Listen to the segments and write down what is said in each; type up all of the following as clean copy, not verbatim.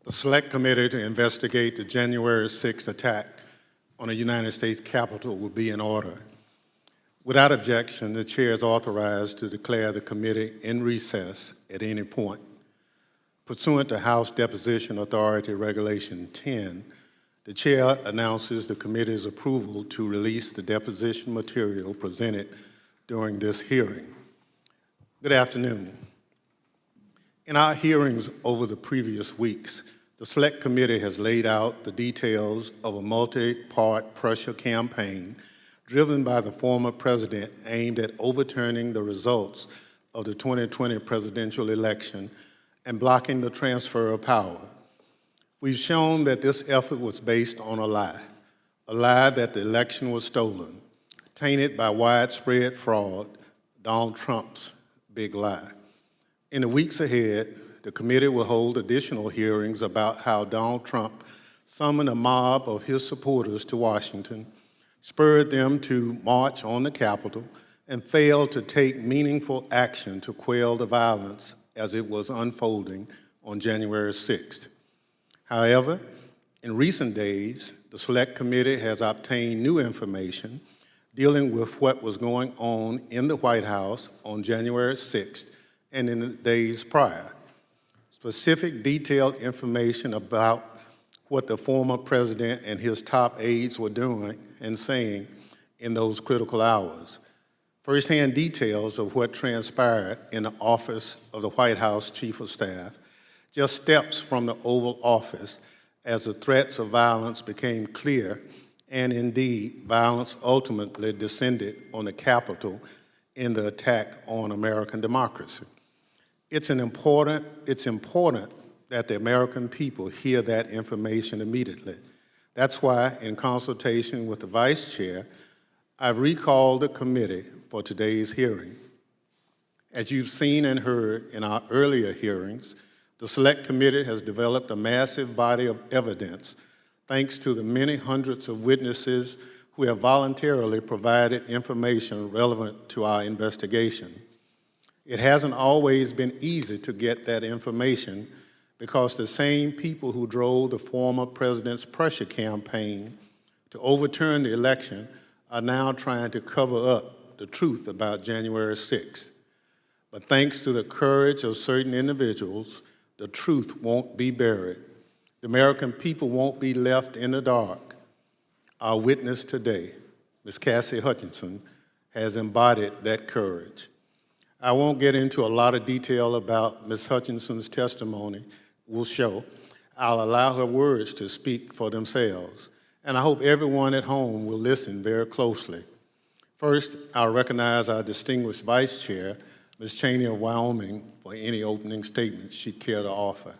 The Select Committee to investigate the January 6th attack on the United States Capitol will be in order. Without objection, the Chair is authorized to declare the committee in recess at any point. Pursuant to House Deposition Authority Regulation 10, the Chair announces the committee's approval to release the deposition material presented during this hearing. Good afternoon. In our hearings over the previous weeks, the Select Committee has laid out the details of a multi-part pressure campaign driven by the former president aimed at overturning the results of the 2020 presidential election and blocking the transfer of power. We've shown that this effort was based on a lie that the election was stolen, tainted by widespread fraud, Donald Trump's big lie. In the weeks ahead, the committee will hold additional hearings about how Donald Trump summoned a mob of his supporters to Washington, spurred them to march on the Capitol, and failed to take meaningful action to quell the violence as it was unfolding on January 6th. However, in recent days, the Select Committee has obtained new information dealing with what was going on in the White House on January 6th and in the days prior. Specific detailed information about what the former president and his top aides were doing and saying in those critical hours. First-hand details of what transpired in the office of the White House Chief of Staff, just steps from the Oval Office as the threats of violence became clear, and indeed, violence ultimately descended on the Capitol in the attack on American democracy. It's important that the American people hear that information immediately. That's why, in consultation with the Vice Chair, I've recalled the committee for today's hearing. As you've seen and heard in our earlier hearings, the Select Committee has developed a massive body of evidence thanks to the many hundreds of witnesses who have voluntarily provided information relevant to our investigation. It hasn't always been easy to get that information because the same people who drove the former president's pressure campaign to overturn the election are now trying to cover up the truth about January 6th. But thanks to the courage of certain individuals, the truth won't be buried. The American people won't be left in the dark. Our witness today, Ms. Cassie Hutchinson, has embodied that courage. I won't get into a lot of detail about Ms. Hutchinson's testimony will show. I'll allow her words to speak for themselves, and I hope everyone at home will listen very closely. First, I'll recognize our distinguished Vice Chair, Ms. Cheney of Wyoming, for any opening statements she'd care to offer.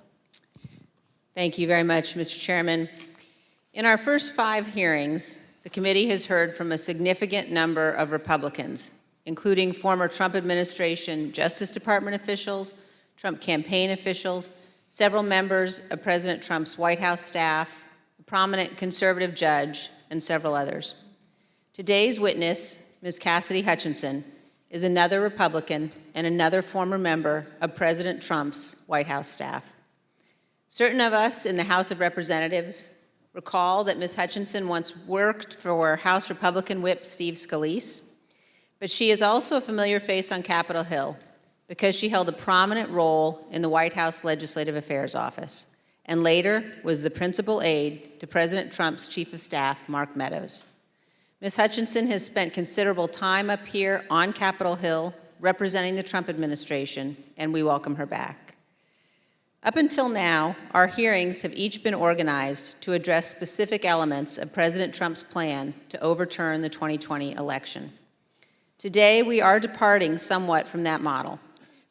Thank you very much, Mr. Chairman. In our first 5 hearings, the committee has heard from a significant number of Republicans, including former Trump administration Justice Department officials, Trump campaign officials, several members of President Trump's White House staff, a prominent conservative judge, and several others. Today's witness, Ms. Cassie Hutchinson, is another Republican and another former member of President Trump's White House staff. Certain of us in the House of Representatives recall that Ms. Hutchinson once worked for House Republican Whip Steve Scalise, but she is also a familiar face on Capitol Hill because she held a prominent role in the White House Legislative Affairs Office and later was the principal aide to President Trump's Chief of Staff, Mark Meadows. Ms. Hutchinson has spent considerable time up here on Capitol Hill representing the Trump administration, and we welcome her back. Up until now, our hearings have each been organized to address specific elements of President Trump's plan to overturn the 2020 election. Today, we are departing somewhat from that model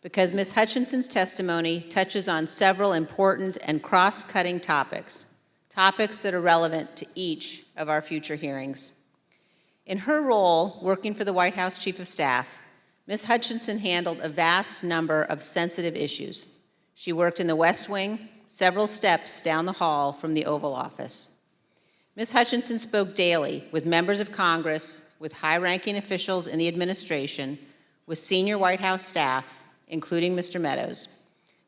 because Ms. Hutchinson's testimony touches on several important and cross-cutting topics that are relevant to each of our future hearings. In her role working for the White House Chief of Staff, Ms. Hutchinson handled a vast number of sensitive issues. She worked in the West Wing, several steps down the hall from the Oval Office. Ms. Hutchinson spoke daily with members of Congress, with high-ranking officials in the administration, with senior White House staff, including Mr. Meadows.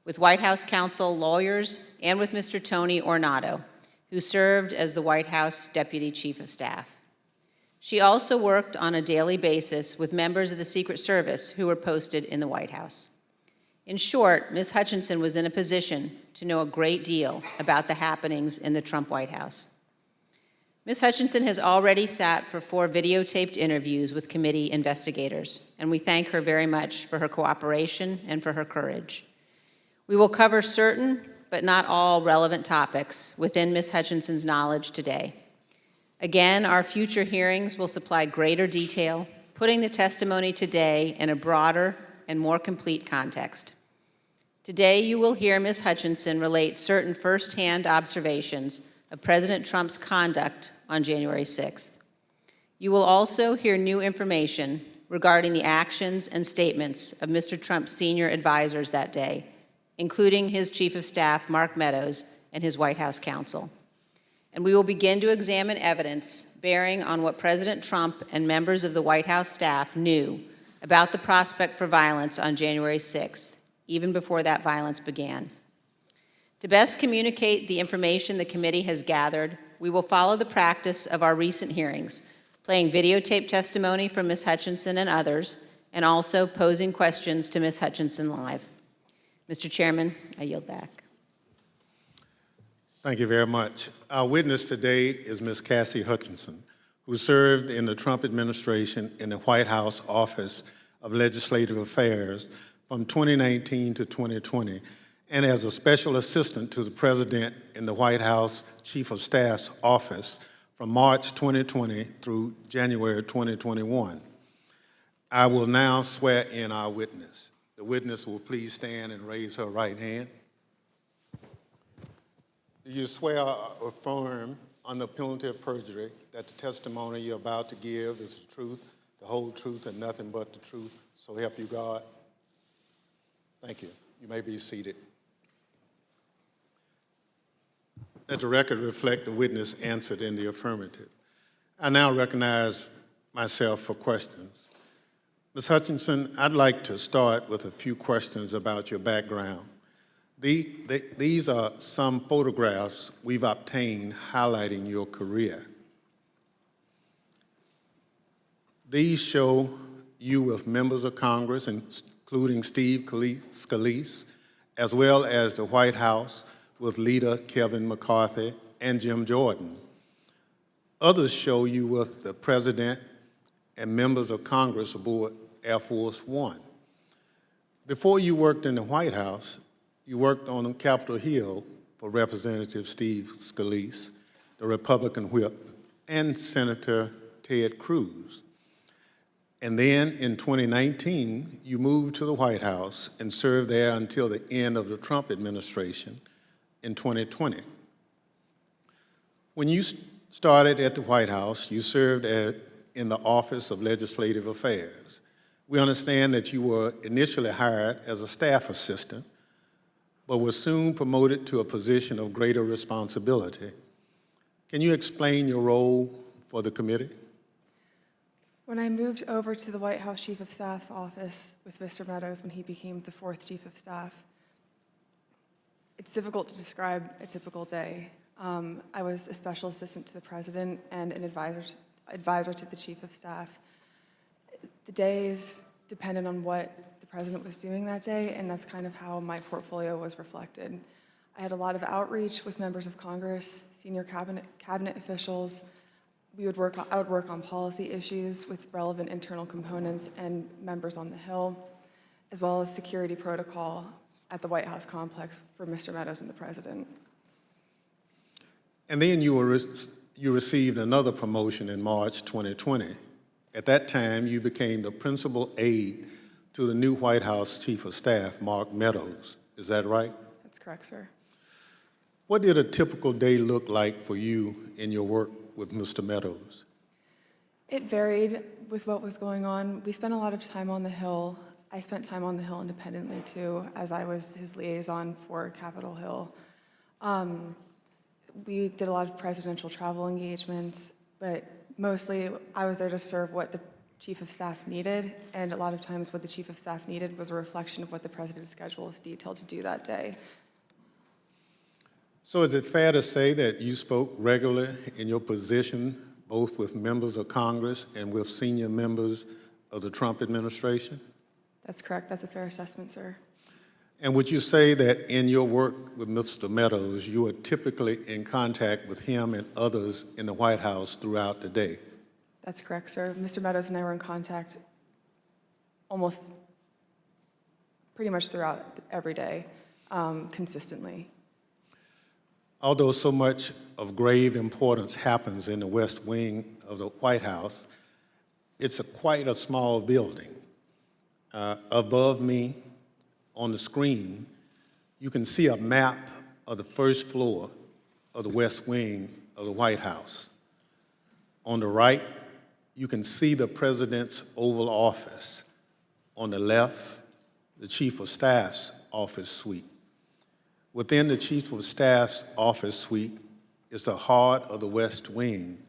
with White House counsel, lawyers, and with Mr. Tony Ornato, who served as the White House Deputy Chief of Staff. She also worked on a daily basis with members of the Secret Service who were posted in the White House. In short, Ms. Hutchinson was in a position to know a great deal about the happenings in the Trump White House. Ms. Hutchinson has already sat for 4 videotaped interviews with committee investigators, and we thank her very much for her cooperation and for her courage. We will cover certain, but not all, relevant topics within Ms. Hutchinson's knowledge today. Again, our future hearings will supply greater detail, putting the testimony today in a broader and more complete context. Today, you will hear Ms. Hutchinson relate certain firsthand observations of President Trump's conduct on January 6th. You will also hear new information regarding the actions and statements of Mr. Trump's senior advisors that day, including his Chief of Staff, Mark Meadows, and his White House counsel. And we will begin to examine evidence bearing on what President Trump and members of the White House staff knew about the prospect for violence on January 6th, even before that violence began. To best communicate the information the committee has gathered, we will follow the practice of our recent hearings, playing videotape testimony from Ms. Hutchinson and others, and also posing questions to Ms. Hutchinson live. Mr. Chairman, I yield back. Thank you very much. Our witness today is Ms. Cassie Hutchinson, who served in the Trump administration in the White House Office of Legislative Affairs from 2019 to 2020, and as a special assistant to the President in the White House Chief of Staff's office from March 2020 through January 2021. I will now swear in our witness. The witness will please stand and raise her right hand. Do you swear or affirm under penalty of perjury that the testimony you're about to give is the truth, the whole truth, and nothing but the truth, so help you God? Thank you. You may be seated. Let the record reflect the witness answered in the affirmative. I now recognize myself for questions. Ms. Hutchinson, I'd like to start with a few questions about your background. These are some photographs we've obtained highlighting your career. These show you with members of Congress, including Steve Scalise, as well as the White House with leader Kevin McCarthy and Jim Jordan. Others show you with the President and members of Congress aboard Air Force One. Before you worked in the White House, you worked on Capitol Hill for Representative Steve Scalise, the Republican whip, and Senator Ted Cruz. And then in 2019, you moved to the White House and served there until the end of the Trump administration in 2020. When you started at the White House, you served in the Office of Legislative Affairs. We understand that you were initially hired as a staff assistant, but were soon promoted to a position of greater responsibility. Can you explain your role for the committee? When I moved over to the White House Chief of Staff's office with Mr. Meadows when he became the 4th Chief of Staff, it's difficult to describe a typical day. I was a special assistant to the President and an advisor to the Chief of Staff. The days depended on what the President was doing that day, and that's kind of how my portfolio was reflected. I had a lot of outreach with members of Congress, senior cabinet officials. I would work on policy issues with relevant internal components and members on the Hill, as well as security protocol at the White House complex for Mr. Meadows and the President. And then you received another promotion in March 2020. At that time, you became the principal aide to the new White House Chief of Staff, Mark Meadows. Is that right? That's correct, sir. What did a typical day look like for you in your work with Mr. Meadows? It varied with what was going on. We spent a lot of time on the Hill. I spent time on the Hill independently too, as I was his liaison for Capitol Hill. We did a lot of presidential travel engagements, but mostly I was there to serve what the chief of staff needed, and a lot of times what the chief of staff needed was a reflection of what the president's schedule is detailed to do that day. So is it fair to say that you spoke regularly in your position, both with members of Congress and with senior members of the Trump administration? That's correct. That's a fair assessment, sir. And would you say that in your work with Mr. Meadows, you are typically in contact with him and others in the White House throughout the day? That's correct, sir. Mr. Meadows and I were in contact almost pretty much throughout every day, consistently. Although so much of grave importance happens in the West Wing of the White House, it's quite a small building. Above me on the screen, you can see a map of the first floor of the West Wing of the White House. On the right, you can see the President's Oval Office. On the left, the Chief of Staff's office suite. Within the Chief of Staff's office suite is the heart of the West Wing,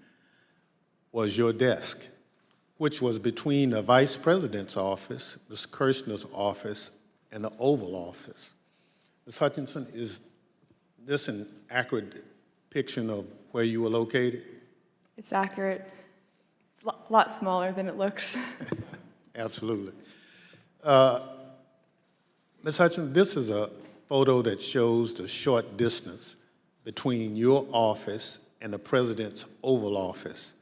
was your desk, which was between the Vice President's office, Ms. Kirshner's office, and the Oval Office. Ms. Hutchinson, is this an accurate depiction of where you were located? It's accurate. It's a lot smaller than it looks. Absolutely. Ms. Hutchinson, this is a photo that shows the short distance between your office and the President's Oval Office.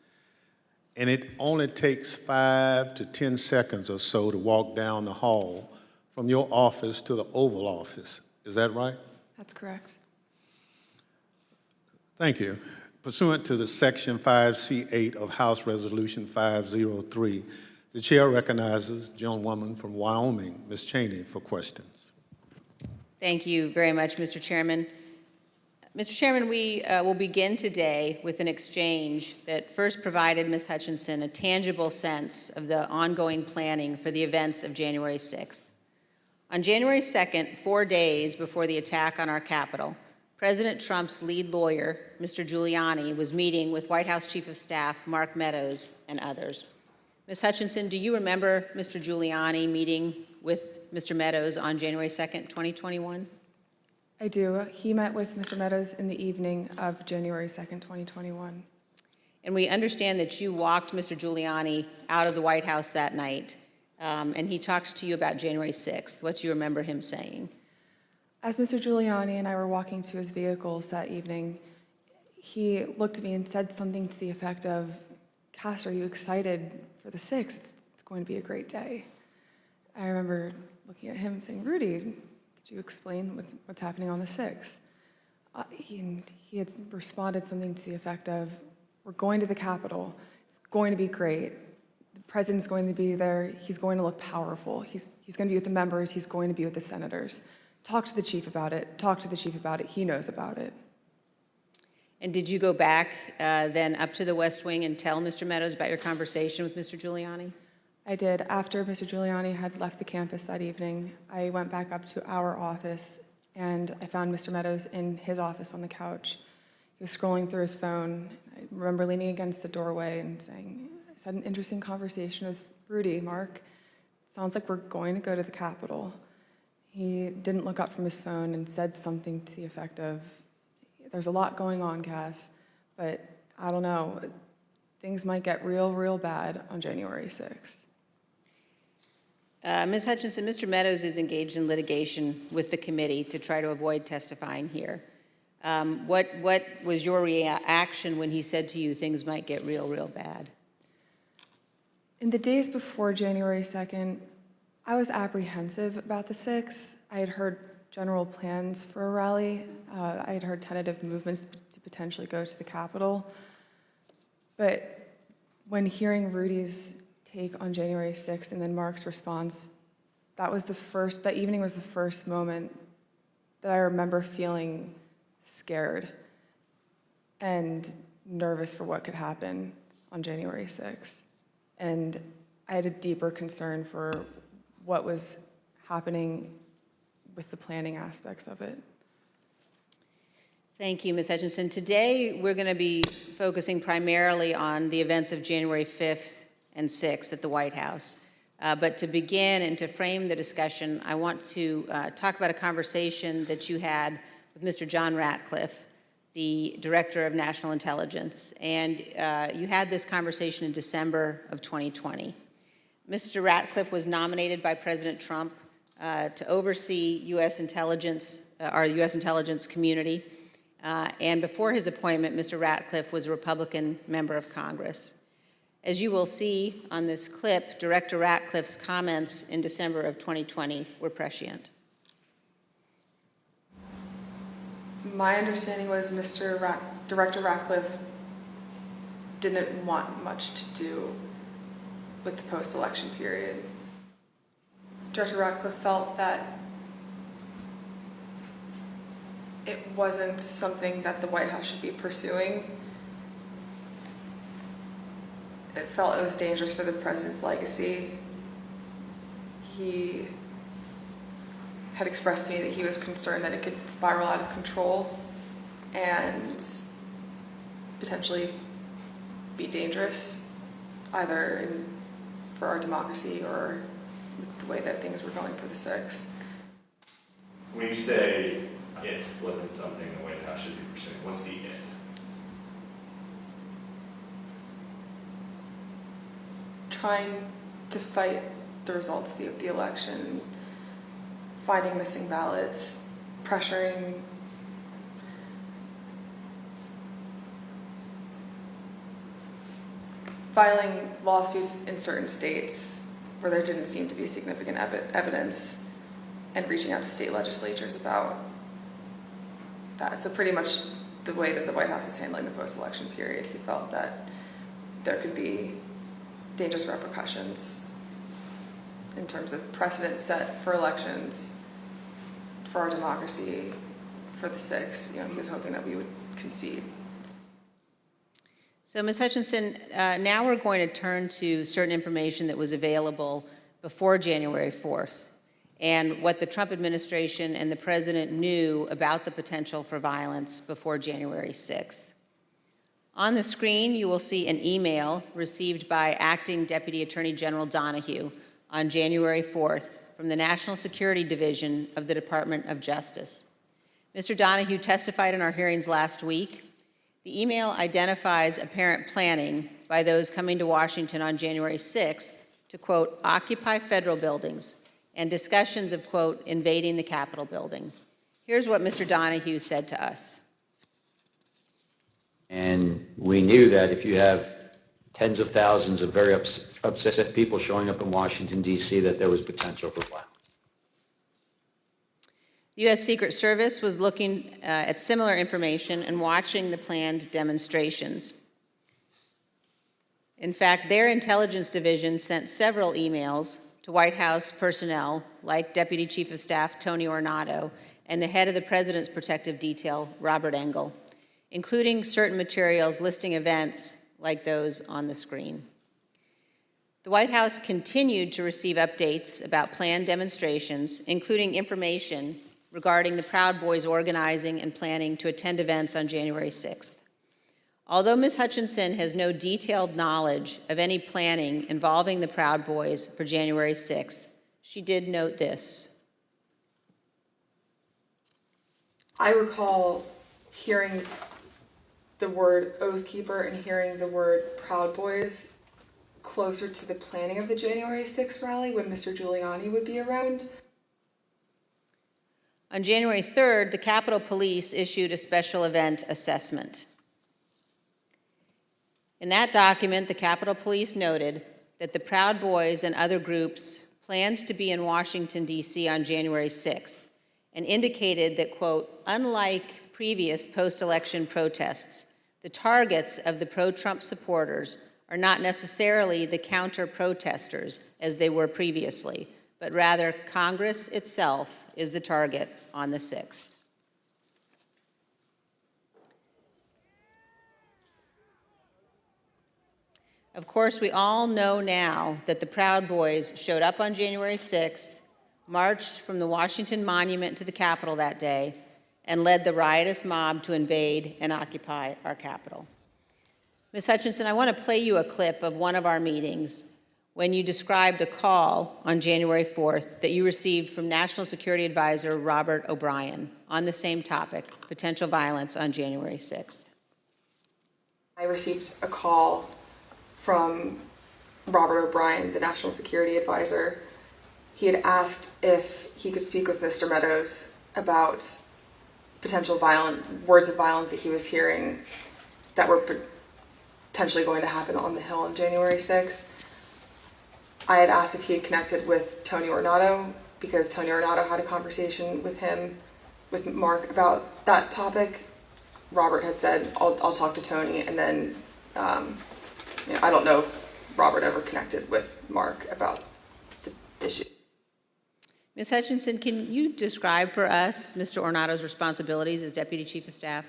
And it only takes 5 to 10 seconds or so to walk down the hall from your office to the Oval Office. Is that right? That's correct. Thank you. Pursuant to the Section 5C8 of House Resolution 503, the chair recognizes the gentlewoman from Wyoming, Ms. Cheney, for questions. Thank you very much, Mr. Chairman. Mr. Chairman, we will begin today with an exchange that first provided Ms. Hutchinson a tangible sense of the ongoing planning for the events of January 6th. On January 2nd, 4 days before the attack on our Capitol, President Trump's lead lawyer, Mr. Giuliani, was meeting with White House Chief of Staff Mark Meadows and others. Ms. Hutchinson, do you remember Mr. Giuliani meeting with Mr. Meadows on January 2nd, 2021? I do. He met with Mr. Meadows in the evening of January 2nd, 2021. And we understand that you walked Mr. Giuliani out of the White House that night, and he talked to you about January 6th. What do you remember him saying? As Mr. Giuliani and I were walking to his vehicles that evening, he looked at me and said something to the effect of, "Cass, are you excited for the 6th? It's going to be a great day." I remember looking at him and saying, "Rudy, could you explain what's happening on the 6th? He had responded something to the effect of, "We're going to the Capitol. It's going to be great. The president's going to be there. He's going to look powerful. He's going to be with the members. He's going to be with the senators. Talk to the chief about it. Talk to the chief about it. He knows about it." And did you go back then up to the West Wing and tell Mr. Meadows about your conversation with Mr. Giuliani? I did. After Mr. Giuliani had left the campus that evening, I went back up to our office, and I found Mr. Meadows in his office on the couch. He was scrolling through his phone. I remember leaning against the doorway and saying, "I just had an interesting conversation with Rudy, Mark. Sounds like we're going to go to the Capitol." He didn't look up from his phone and said something to the effect of, "There's a lot going on, Cass, but I don't know. Things might get real, real bad on January 6th. Ms. Hutchinson, Mr. Meadows is engaged in litigation with the committee to try to avoid testifying here. What was your reaction when he said to you things might get real, real bad? In the days before January 2nd, I was apprehensive about the 6th. I had heard general plans for a rally. I had heard tentative movements to potentially go to the Capitol. But when hearing Rudy's take on January 6th and then Mark's response, that evening was the first moment that I remember feeling scared and nervous for what could happen on January 6th. And I had a deeper concern for what was happening with the planning aspects of it. Thank you, Ms. Hutchinson. Today, we're going to be focusing primarily on the events of January 5th and 6th at the White House. But to begin and to frame the discussion, I want to talk about a conversation that you had with Mr. John Ratcliffe, the Director of National Intelligence. And you had this conversation in December of 2020. Mr. Ratcliffe was nominated by President Trump to oversee U.S. intelligence, our U.S. intelligence community. And before his appointment, Mr. Ratcliffe was a Republican member of Congress. As you will see on this clip, Director Ratcliffe's comments in December of 2020 were prescient. My understanding was Director Ratcliffe didn't want much to do with the post-election period. Director Ratcliffe felt that it wasn't something that the White House should be pursuing. It felt it was dangerous for the president's legacy. He had expressed to me that he was concerned that it could spiral out of control and potentially be dangerous, either for our democracy or the way that things were going for the 6th. When you say it wasn't something the White House should be pursuing, what's the it? Trying to fight the results of the election, finding missing ballots, pressuring filing lawsuits in certain states where there didn't seem to be significant evidence, and reaching out to state legislatures about that. So pretty much the way that the White House is handling the post-election period, he felt that there could be dangerous repercussions in terms of precedent set for elections, for our democracy, for the 6th. He was hoping that we would concede. So, Ms. Hutchinson, now we're going to turn to certain information that was available before January 4th and what the Trump administration and the president knew about the potential for violence before January 6th. On the screen, you will see an email received by Acting Deputy Attorney General Donahue on January 4th from the National Security Division of the Department of Justice. Mr. Donahue testified in our hearings last week. The email identifies apparent planning by those coming to Washington on January 6th to, quote, occupy federal buildings, and discussions of, quote, invading the Capitol building. Here's what Mr. Donahue said to us. And we knew that if you have tens of thousands of very upset people showing up in Washington, D.C., that there was potential for violence. The U.S. Secret Service was looking at similar information and watching the planned demonstrations. In fact, their intelligence division sent several emails to White House personnel, like Deputy Chief of Staff Tony Ornato and the head of the President's Protective Detail, Robert Engel, including certain materials listing events like those on the screen. The White House continued to receive updates about planned demonstrations, including information regarding the Proud Boys organizing and planning to attend events on January 6th. Although Ms. Hutchinson has no detailed knowledge of any planning involving the Proud Boys for January 6th, she did note this. I recall hearing the word Oath Keeper and hearing the word Proud Boys closer to the planning of the January 6th rally when Mr. Giuliani would be around. On January 3rd, the Capitol Police issued a special event assessment. In that document, the Capitol Police noted that the Proud Boys and other groups planned to be in Washington, D.C. on January 6th and indicated that, quote, unlike previous post-election protests, the targets of the pro-Trump supporters are not necessarily the counter-protesters as they were previously, but rather Congress itself is the target on the 6th. Of course, we all know now that the Proud Boys showed up on January 6th, marched from the Washington Monument to the Capitol that day, and led the riotous mob to invade and occupy our Capitol. Ms. Hutchinson, I want to play you a clip of one of our meetings when you described a call on January 4th that you received from National Security Advisor Robert O'Brien on the same topic, potential violence on January 6th. I received a call from Robert O'Brien, the National Security Advisor. He had asked if he could speak with Mr. Meadows about potential words of violence that he was hearing that were potentially going to happen on the Hill on January 6th. I had asked if he had connected with Tony Ornato because Tony Ornato had a conversation with Mark about that topic. Robert had said, I'll talk to Tony, and then I don't know if Robert ever connected with Mark about the issue. Ms. Hutchinson, can you describe for us Mr. Ornato's responsibilities as Deputy Chief of Staff?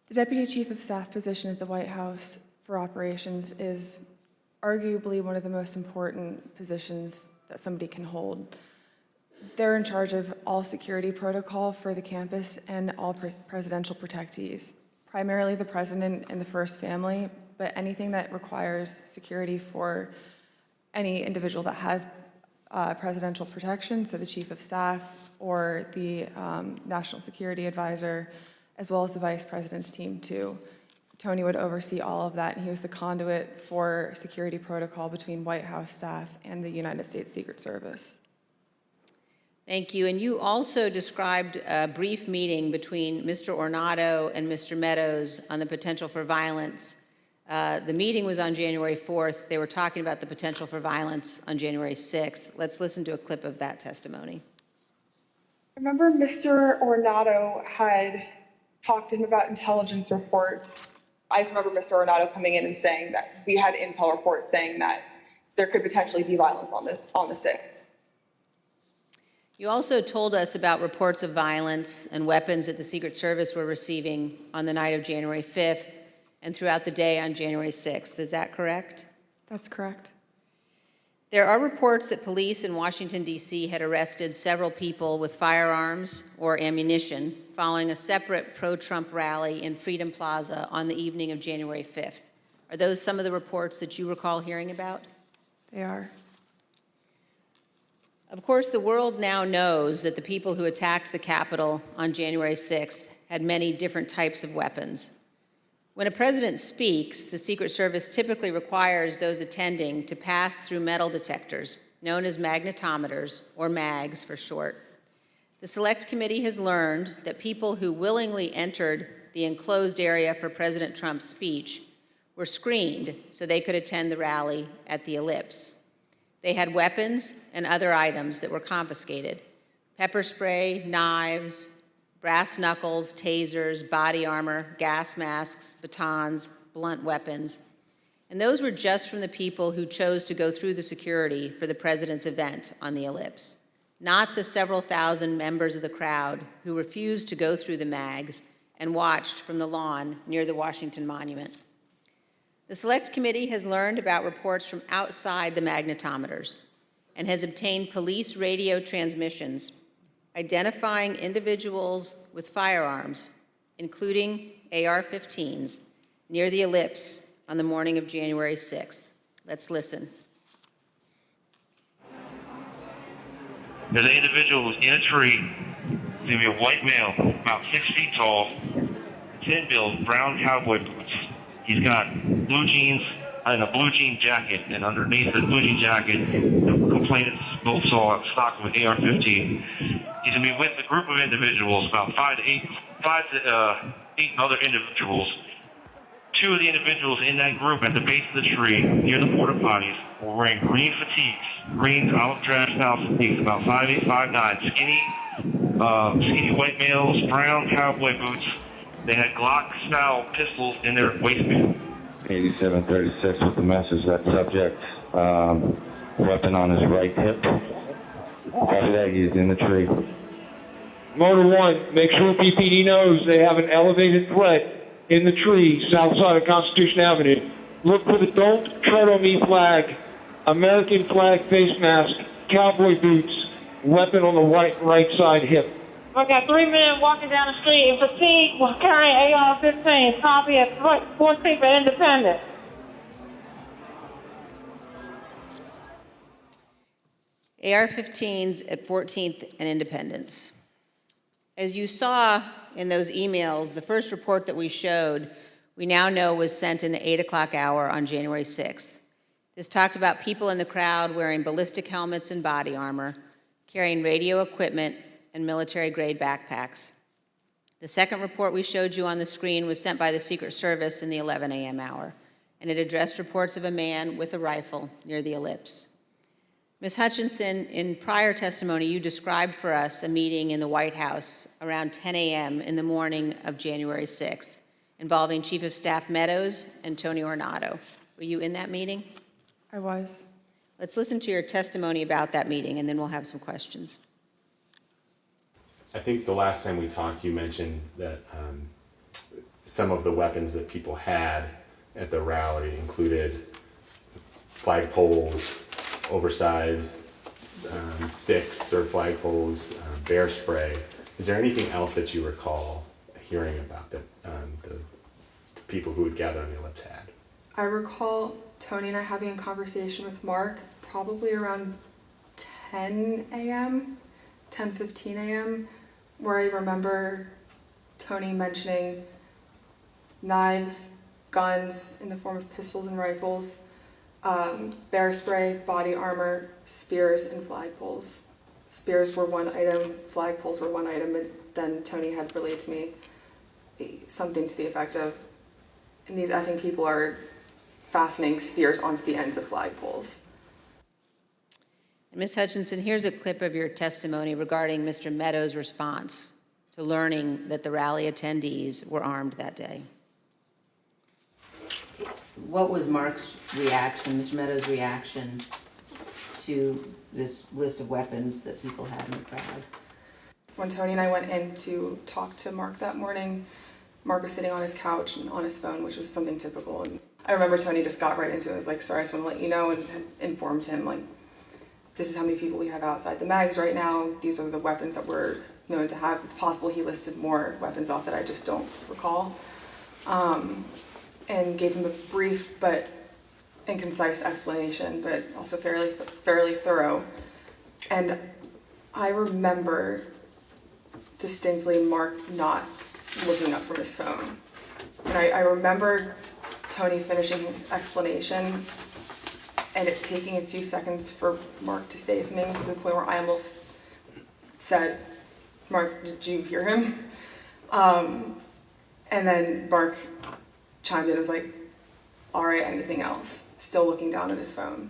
The Deputy Chief of Staff position at the White House for operations is arguably one of the most important positions that somebody can hold. They're in charge of all security protocol for the campus and all presidential protectees, primarily the president and the first family, but anything that requires security for any individual that has presidential protection, so the Chief of Staff or the National Security Advisor, as well as the Vice President's team too. Tony would oversee all of that, and he was the conduit for security protocol between White House staff and the United States Secret Service. Thank you. And you also described a brief meeting between Mr. Ornato and Mr. Meadows on the potential for violence. The meeting was on January 4th. They were talking about the potential for violence on January 6th. Let's listen to a clip of that testimony. I remember Mr. Ornato had talked to him about intelligence reports. I remember Mr. Ornato coming in and saying that we had intel reports saying that there could potentially be violence on the 6th. You also told us about reports of violence and weapons that the Secret Service were receiving on the night of January 5th and throughout the day on January 6th. Is that correct? That's correct. There are reports that police in Washington, D.C. had arrested several people with firearms or ammunition following a separate pro-Trump rally in Freedom Plaza on the evening of January 5th. Are those some of the reports that you recall hearing about? They are. Of course, the world now knows that the people who attacked the Capitol on January 6th had many different types of weapons. When a president speaks, the Secret Service typically requires those attending to pass through metal detectors, known as magnetometers, or MAGs for short. The Select Committee has learned that people who willingly entered the enclosed area for President Trump's speech were screened so they could attend the rally at the Ellipse. They had weapons and other items that were confiscated: pepper spray, knives, brass knuckles, tasers, body armor, gas masks, batons, blunt weapons. And those were just from the people who chose to go through the security for the president's event on the Ellipse, not the several thousand members of the crowd who refused to go through the MAGs and watched from the lawn near the Washington Monument. The Select Committee has learned about reports from outside the magnetometers and has obtained police radio transmissions identifying individuals with firearms, including AR-15s, near the Ellipse on the morning of January 6th. Let's listen. There's an individual who's in a tree. He's going to be a white male, about 6 feet tall, thin build, brown cowboy boots. He's got blue jeans and a blue jean jacket, and underneath the blue jean jacket, the complainants both saw a stock of an AR-15. He's going to be with a group of individuals, about five to eight other individuals. Two of the individuals in that group at the base of the tree, near the porta potties, were wearing green fatigues, green olive drab style fatigues, about 5'8", 5'9", skinny white males, brown cowboy boots. They had Glock-style pistols in their waistband. 8736 with the message that subject, weapon on his right hip. Copy that, he's in the tree. Motor 1, make sure PPD knows they have an elevated threat in the tree south side of Constitution Avenue. Look for the Don't Tread on Me flag, American flag face mask, cowboy boots, weapon on the right side hip. I got 3 men walking down the street in fatigue while carrying AR-15. Copy at 14th and Independent. AR-15s at 14th and Independence. As you saw in those emails, the first report that we showed, we now know was sent in the 8 o'clock hour on January 6th. This talked about people in the crowd wearing ballistic helmets and body armor, carrying radio equipment and military-grade backpacks. The second report we showed you on the screen was sent by the Secret Service in the 11 a.m. hour, and it addressed reports of a man with a rifle near the ellipse. Ms. Hutchinson, in prior testimony, you described for us a meeting in the White House around 10 a.m. in the morning of January 6th, involving Chief of Staff Meadows and Tony Ornato. Were you in that meeting? I was. Let's listen to your testimony about that meeting, and then we'll have some questions. I think the last time we talked, you mentioned that some of the weapons that people had at the rally included flagpoles, oversized sticks or flagpoles, bear spray. Is there anything else that you recall hearing about that the people who would gather on the ellipse had? I recall Tony and I having a conversation with Mark probably around 10 a.m., 10:15 a.m., where I remember Tony mentioning knives, guns in the form of pistols and rifles, bear spray, body armor, spears, and flagpoles. Spears were one item, flagpoles were one item, and then Tony had relayed to me something to the effect of, and these effing people are fastening spears onto the ends of flagpoles. Ms. Hutchinson, here's a clip of your testimony regarding Mr. Meadows' response to learning that the rally attendees were armed that day. What was Mark's reaction, Mr. Meadows' reaction to this list of weapons that people had in the crowd? When Tony and I went in to talk to Mark that morning, Mark was sitting on his couch and on his phone, which was something typical. And I remember Tony just got right into it. I was like, sorry, I just want to let you know, and had informed him, like, this is how many people we have outside the mags right now. These are the weapons that we're known to have. It's possible he listed more weapons off that I just don't recall. And gave him a brief but and concise explanation, but also fairly thorough. And I remember distinctly Mark not looking up from his phone. And I remember Tony finishing his explanation and it taking a few seconds for Mark to say something, to the point where I almost said, Mark, did you hear him? And then Mark chimed in and was like, all right, anything else? Still looking down at his phone.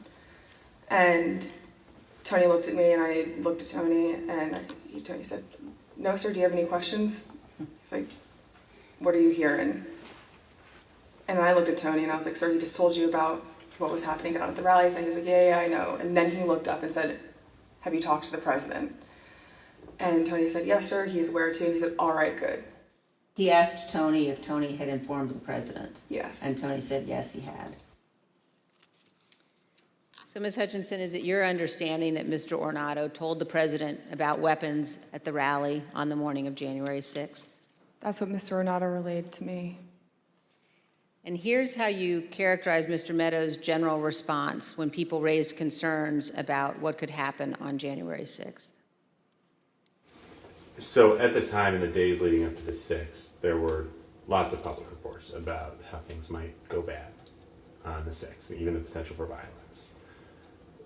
And Tony looked at me and I looked at Tony and Tony said, no, sir, do you have any questions? He's like, what are you hearing? And I looked at Tony and I was like, sir, he just told you about what was happening down at the rally. And he was like, yeah, I know. And then he looked up and said, have you talked to the president? And Tony said, yes, sir, he's aware too. And he said, all right, good. He asked Tony if Tony had informed the president. Yes. And Tony said, yes, he had. So, Ms. Hutchinson, is it your understanding that Mr. Ornato told the president about weapons at the rally on the morning of January 6th? That's what Mr. Ornato relayed to me. And here's how you characterize Mr. Meadows' general response when people raised concerns about what could happen on January 6th. So at the time, in the days leading up to the 6th, there were lots of public reports about how things might go bad on the 6th, and even the potential for violence.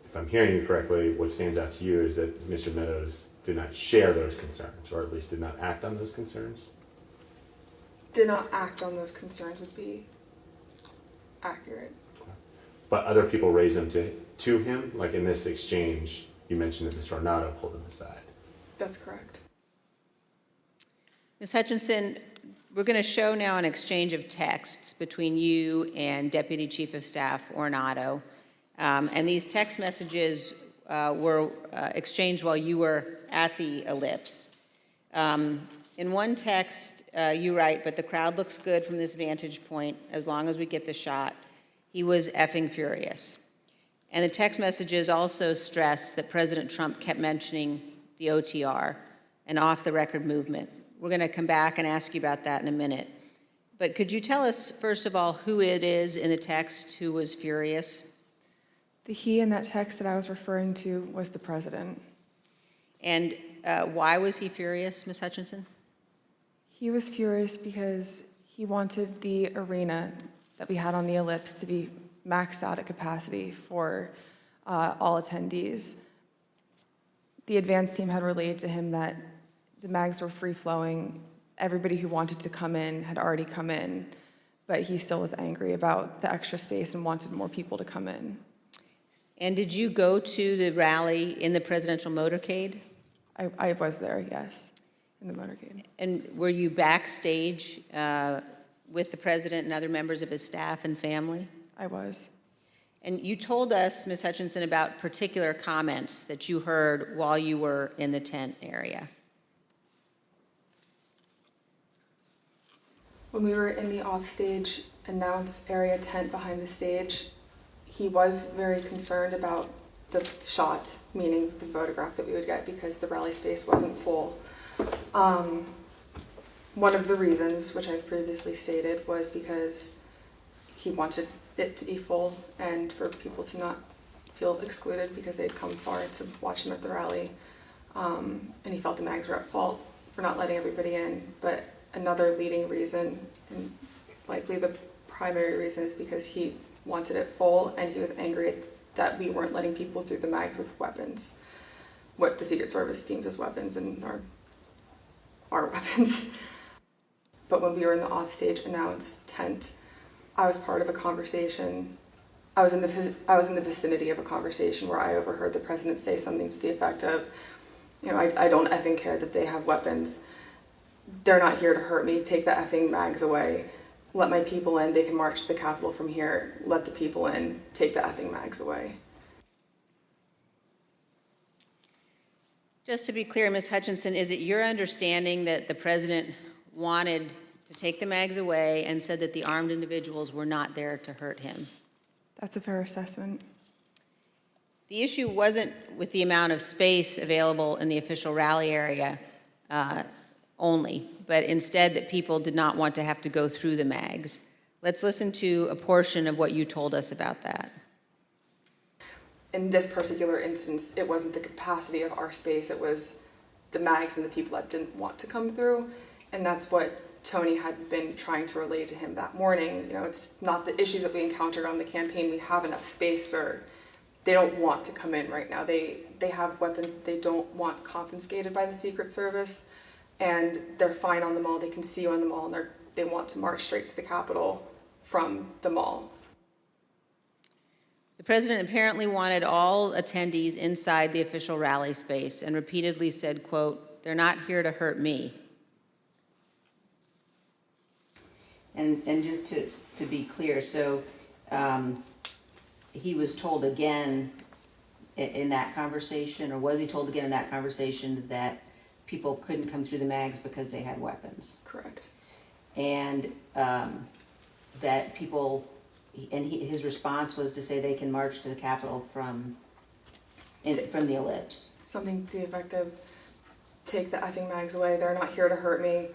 If I'm hearing you correctly, what stands out to you is that Mr. Meadows did not share those concerns, or at least did not act on those concerns? Did not act on those concerns would be accurate. But other people raised them to him? Like in this exchange, you mentioned that Mr. Ornato pulled him aside. That's correct. Ms. Hutchinson, we're going to show now an exchange of texts between you and Deputy Chief of Staff Ornato. And these text messages were exchanged while you were at the ellipse. In one text, you write, but the crowd looks good from this vantage point as long as we get the shot. He was effing furious. And the text messages also stress that President Trump kept mentioning the OTR, an off-the-record movement. We're going to come back and ask you about that in a minute. But could you tell us, first of all, who it is in the text who was furious? The he in that text that I was referring to was the president. And why was he furious, Ms. Hutchinson? He was furious because he wanted the arena that we had on the Ellipse to be maxed out at capacity for all attendees. The advance team had relayed to him that the mags were free-flowing. Everybody who wanted to come in had already come in, but he still was angry about the extra space and wanted more people to come in. And did you go to the rally in the presidential motorcade? I was there, yes, in the motorcade. And were you backstage with the president and other members of his staff and family? I was. And you told us, Ms. Hutchinson, about particular comments that you heard while you were in the tent area. When we were in the offstage announce area tent behind the stage, he was very concerned about the shot, meaning the photograph that we would get, because the rally space wasn't full. One of the reasons, which I've previously stated, was because he wanted it to be full and for people to not feel excluded because they'd come far to watch him at the rally. And he felt the mags were at fault for not letting everybody in. But another leading reason, and likely the primary reason, is because he wanted it full and he was angry that we weren't letting people through the mags with weapons, what the Secret Service deems as weapons and our weapons. But when we were in the offstage announce tent, I was part of a conversation. I was in the vicinity of a conversation where I overheard the president say something to the effect of, you know, I don't effing care that they have weapons. They're not here to hurt me. Take the effing mags away. Let my people in. They can march to the Capitol from here. Let the people in. Take the effing mags away. Just to be clear, Ms. Hutchinson, is it your understanding that the president wanted to take the mags away and said that the armed individuals were not there to hurt him? That's a fair assessment. The issue wasn't with the amount of space available in the official rally area only, but instead that people did not want to have to go through the mags. Let's listen to a portion of what you told us about that. In this particular instance, it wasn't the capacity of our space, it was the mags and the people that didn't want to come through. And that's what Tony had been trying to relay to him that morning. You know, it's not the issues that we encountered on the campaign. We have enough space, sir. They don't want to come in right now. They have weapons that they don't want confiscated by the Secret Service, and they're fine on the mall. They can see you on the mall, and they want to march straight to the Capitol from the mall. The president apparently wanted all attendees inside the official rally space and repeatedly said, quote, "They're not here to hurt me." And just to be clear, so he was told again in that conversation, or was he told again in that conversation, that people couldn't come through the mags because they had weapons? Correct. And that people, and his response was to say they can march to the Capitol from the Ellipse. Something to the effect of, take the effing mags away. They're not here to hurt me.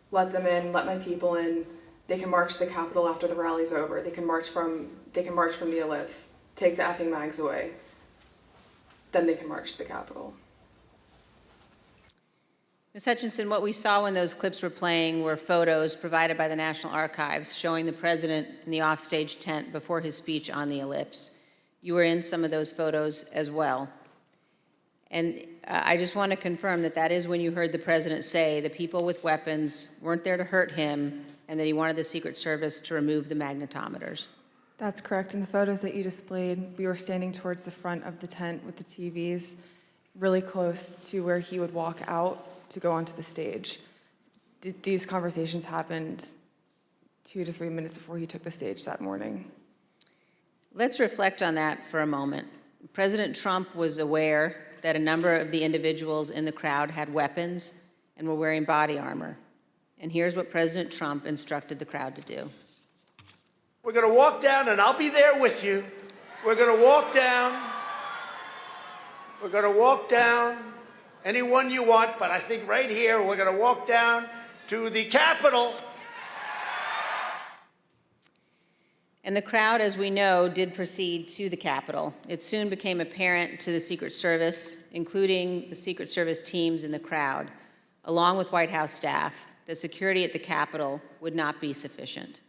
Let them in. Let my people in. They can march to the Capitol after the rally's over. They can march from the Ellipse. Take the effing mags away. Then they can march to the Capitol. Ms. Hutchinson, what we saw when those clips were playing were photos provided by the National Archives showing the president in the offstage tent before his speech on the Ellipse. You were in some of those photos as well. And I just want to confirm that that is when you heard the president say the people with weapons weren't there to hurt him and that he wanted the Secret Service to remove the magnetometers. That's correct. In the photos that you displayed, we were standing towards the front of the tent with the TVs, really close to where he would walk out to go onto the stage. These conversations happened 2 to 3 minutes before he took the stage that morning. Let's reflect on that for a moment. President Trump was aware that a number of the individuals in the crowd had weapons and were wearing body armor. And here's what President Trump instructed the crowd to do. We're going to walk down, and I'll be there with you. We're going to walk down. We're going to walk down Anyone you want, but I think right here we're going to walk down to the Capitol. And the crowd, as we know, did proceed to the Capitol. It soon became apparent to the Secret Service, including the Secret Service teams in the crowd, along with White House staff, that security at the Capitol would not be sufficient.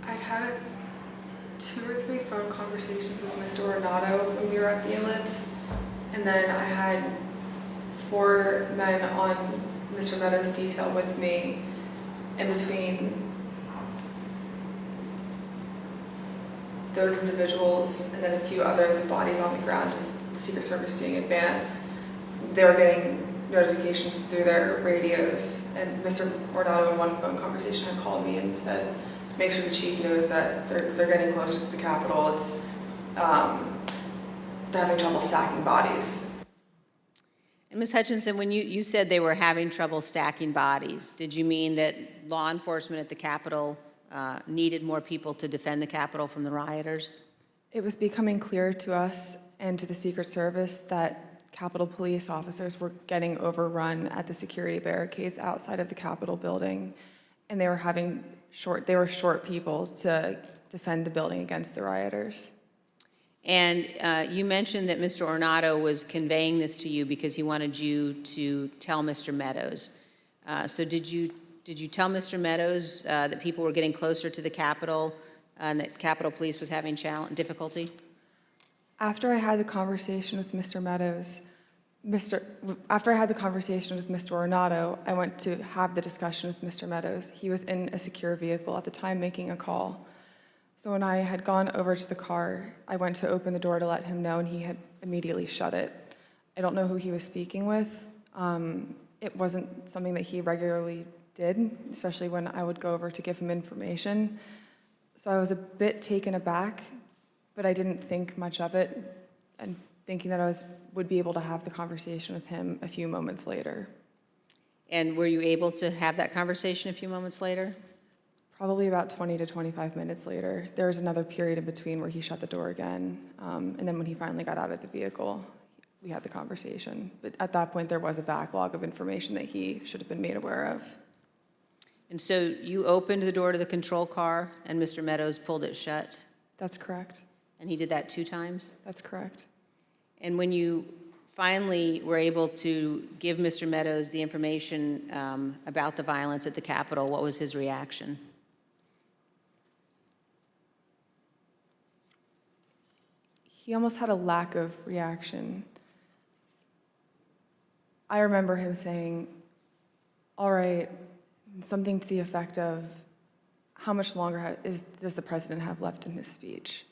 I'd had 2 or 3 phone conversations with Mr. Ornato when we were at the Ellipse, and then I had 4 men on Mr. Meadows' detail with me in between those individuals and then a few other bodies on the ground, just the Secret Service doing advance. They were getting notifications through their radios, and Mr. Ornato in one phone conversation had called me and said, make sure the chief knows that they're getting closer to the Capitol. It's they're having trouble stacking bodies. And Ms. Hutchinson, when you said they were having trouble stacking bodies, did you mean that law enforcement at the Capitol needed more people to defend the Capitol from the rioters? It was becoming clear to us and to the Secret Service that Capitol Police officers were getting overrun at the security barricades outside of the Capitol building, and they were short people to defend the building against the rioters. And you mentioned that Mr. Ornato was conveying this to you because he wanted you to tell Mr. Meadows. So did you tell Mr. Meadows that people were getting closer to the Capitol and that Capitol Police was having difficulty? After I had the conversation with Mr. Meadows, after I had the conversation with Mr. Ornato, I went to have the discussion with Mr. Meadows. He was in a secure vehicle at the time making a call. So when I had gone over to the car, I went to open the door to let him know, and he had immediately shut it. I don't know who he was speaking with. It wasn't something that he regularly did, especially when I would go over to give him information. So I was a bit taken aback, but I didn't think much of it, and thinking that I would be able to have the conversation with him a few moments later. And were you able to have that conversation a few moments later? Probably about 20 to 25 minutes later. There was another period in between where he shut the door again, and then when he finally got out of the vehicle, we had the conversation. But at that point, there was a backlog of information that he should have been made aware of. And so you opened the door to the control car, and Mr. Meadows pulled it shut? That's correct. And he did that 2 times? That's correct. And when you finally were able to give Mr. Meadows the information about the violence at the Capitol, what was his reaction? He almost had a lack of reaction. I remember him saying, all right, something to the effect of, how much longer does the president have left in his speech?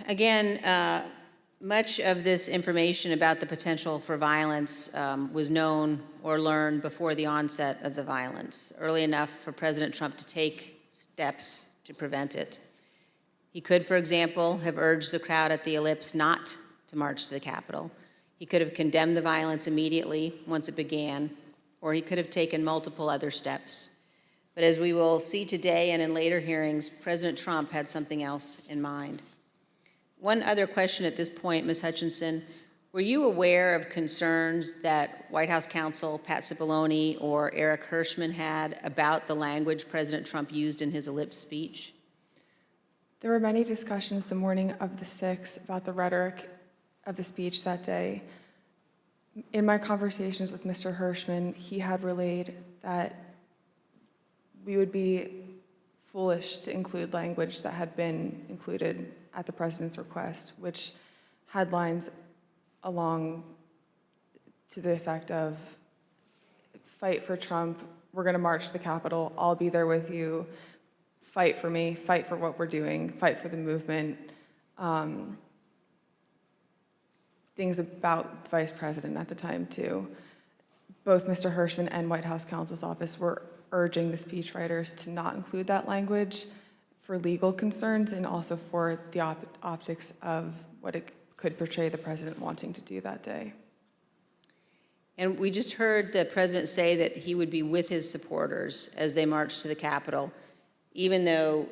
Again, much of this information about the potential for violence was known or learned before the onset of the violence, early enough for President Trump to take steps to prevent it. He could, for example, have urged the crowd at the Ellipse not to march to the Capitol. He could have condemned the violence immediately once it began, or he could have taken multiple other steps. But as we will see today and in later hearings, President Trump had something else in mind. One other question at this point, Ms. Hutchinson, were you aware of concerns that White House counsel Pat Cipollone or Eric Hirschman had about the language President Trump used in his Ellipse speech? There were many discussions the morning of the 6th about the rhetoric of the speech that day. In my conversations with Mr. Hirschman, he had relayed that we would be foolish to include language that had been included at the president's request, which had lines along to the effect of, fight for Trump, we're going to march to the Capitol, I'll be there with you, fight for me, fight for what we're doing, fight for the movement. Things about the vice president at the time, too. Both Mr. Hirschman and White House counsel's office were urging the speechwriters to not include that language for legal concerns and also for the optics of what it could portray the president wanting to do that day. And we just heard the president say that he would be with his supporters as they marched to the Capitol. Even though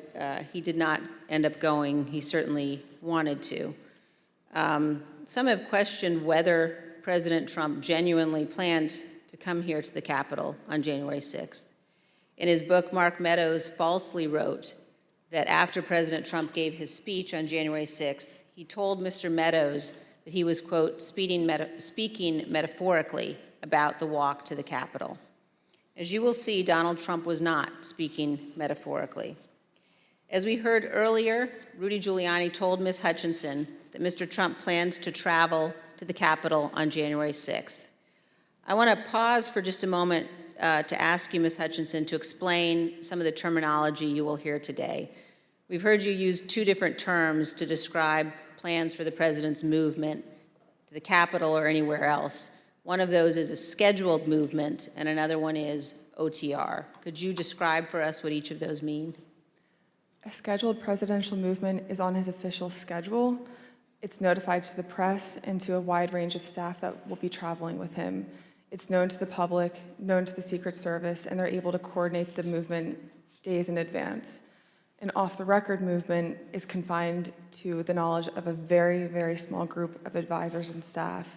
he did not end up going, he certainly wanted to. Some have questioned whether President Trump genuinely planned to come here to the Capitol on January 6th. In his book, Meadows falsely wrote that after President Trump gave his speech on January 6th, he told Mr. Meadows that he was, quote, speaking metaphorically about the walk to the Capitol. As you will see, Donald Trump was not speaking metaphorically. As we heard earlier, Rudy Giuliani told Ms. Hutchinson that Mr. Trump planned to travel to the Capitol on January 6th. I want to pause for just a moment to ask you, Ms. Hutchinson, to explain some of the terminology you will hear today. We've heard you use two different terms to describe plans for the president's movement to the Capitol or anywhere else. One of those is a scheduled movement, and another one is OTR. Could you describe for us what each of those mean? A scheduled presidential movement is on his official schedule. It's notified to the press and to a wide range of staff that will be traveling with him. It's known to the public, known to the Secret Service, and they're able to coordinate the movement days in advance. An off-the-record movement is confined to the knowledge of a very, very small group of advisors and staff.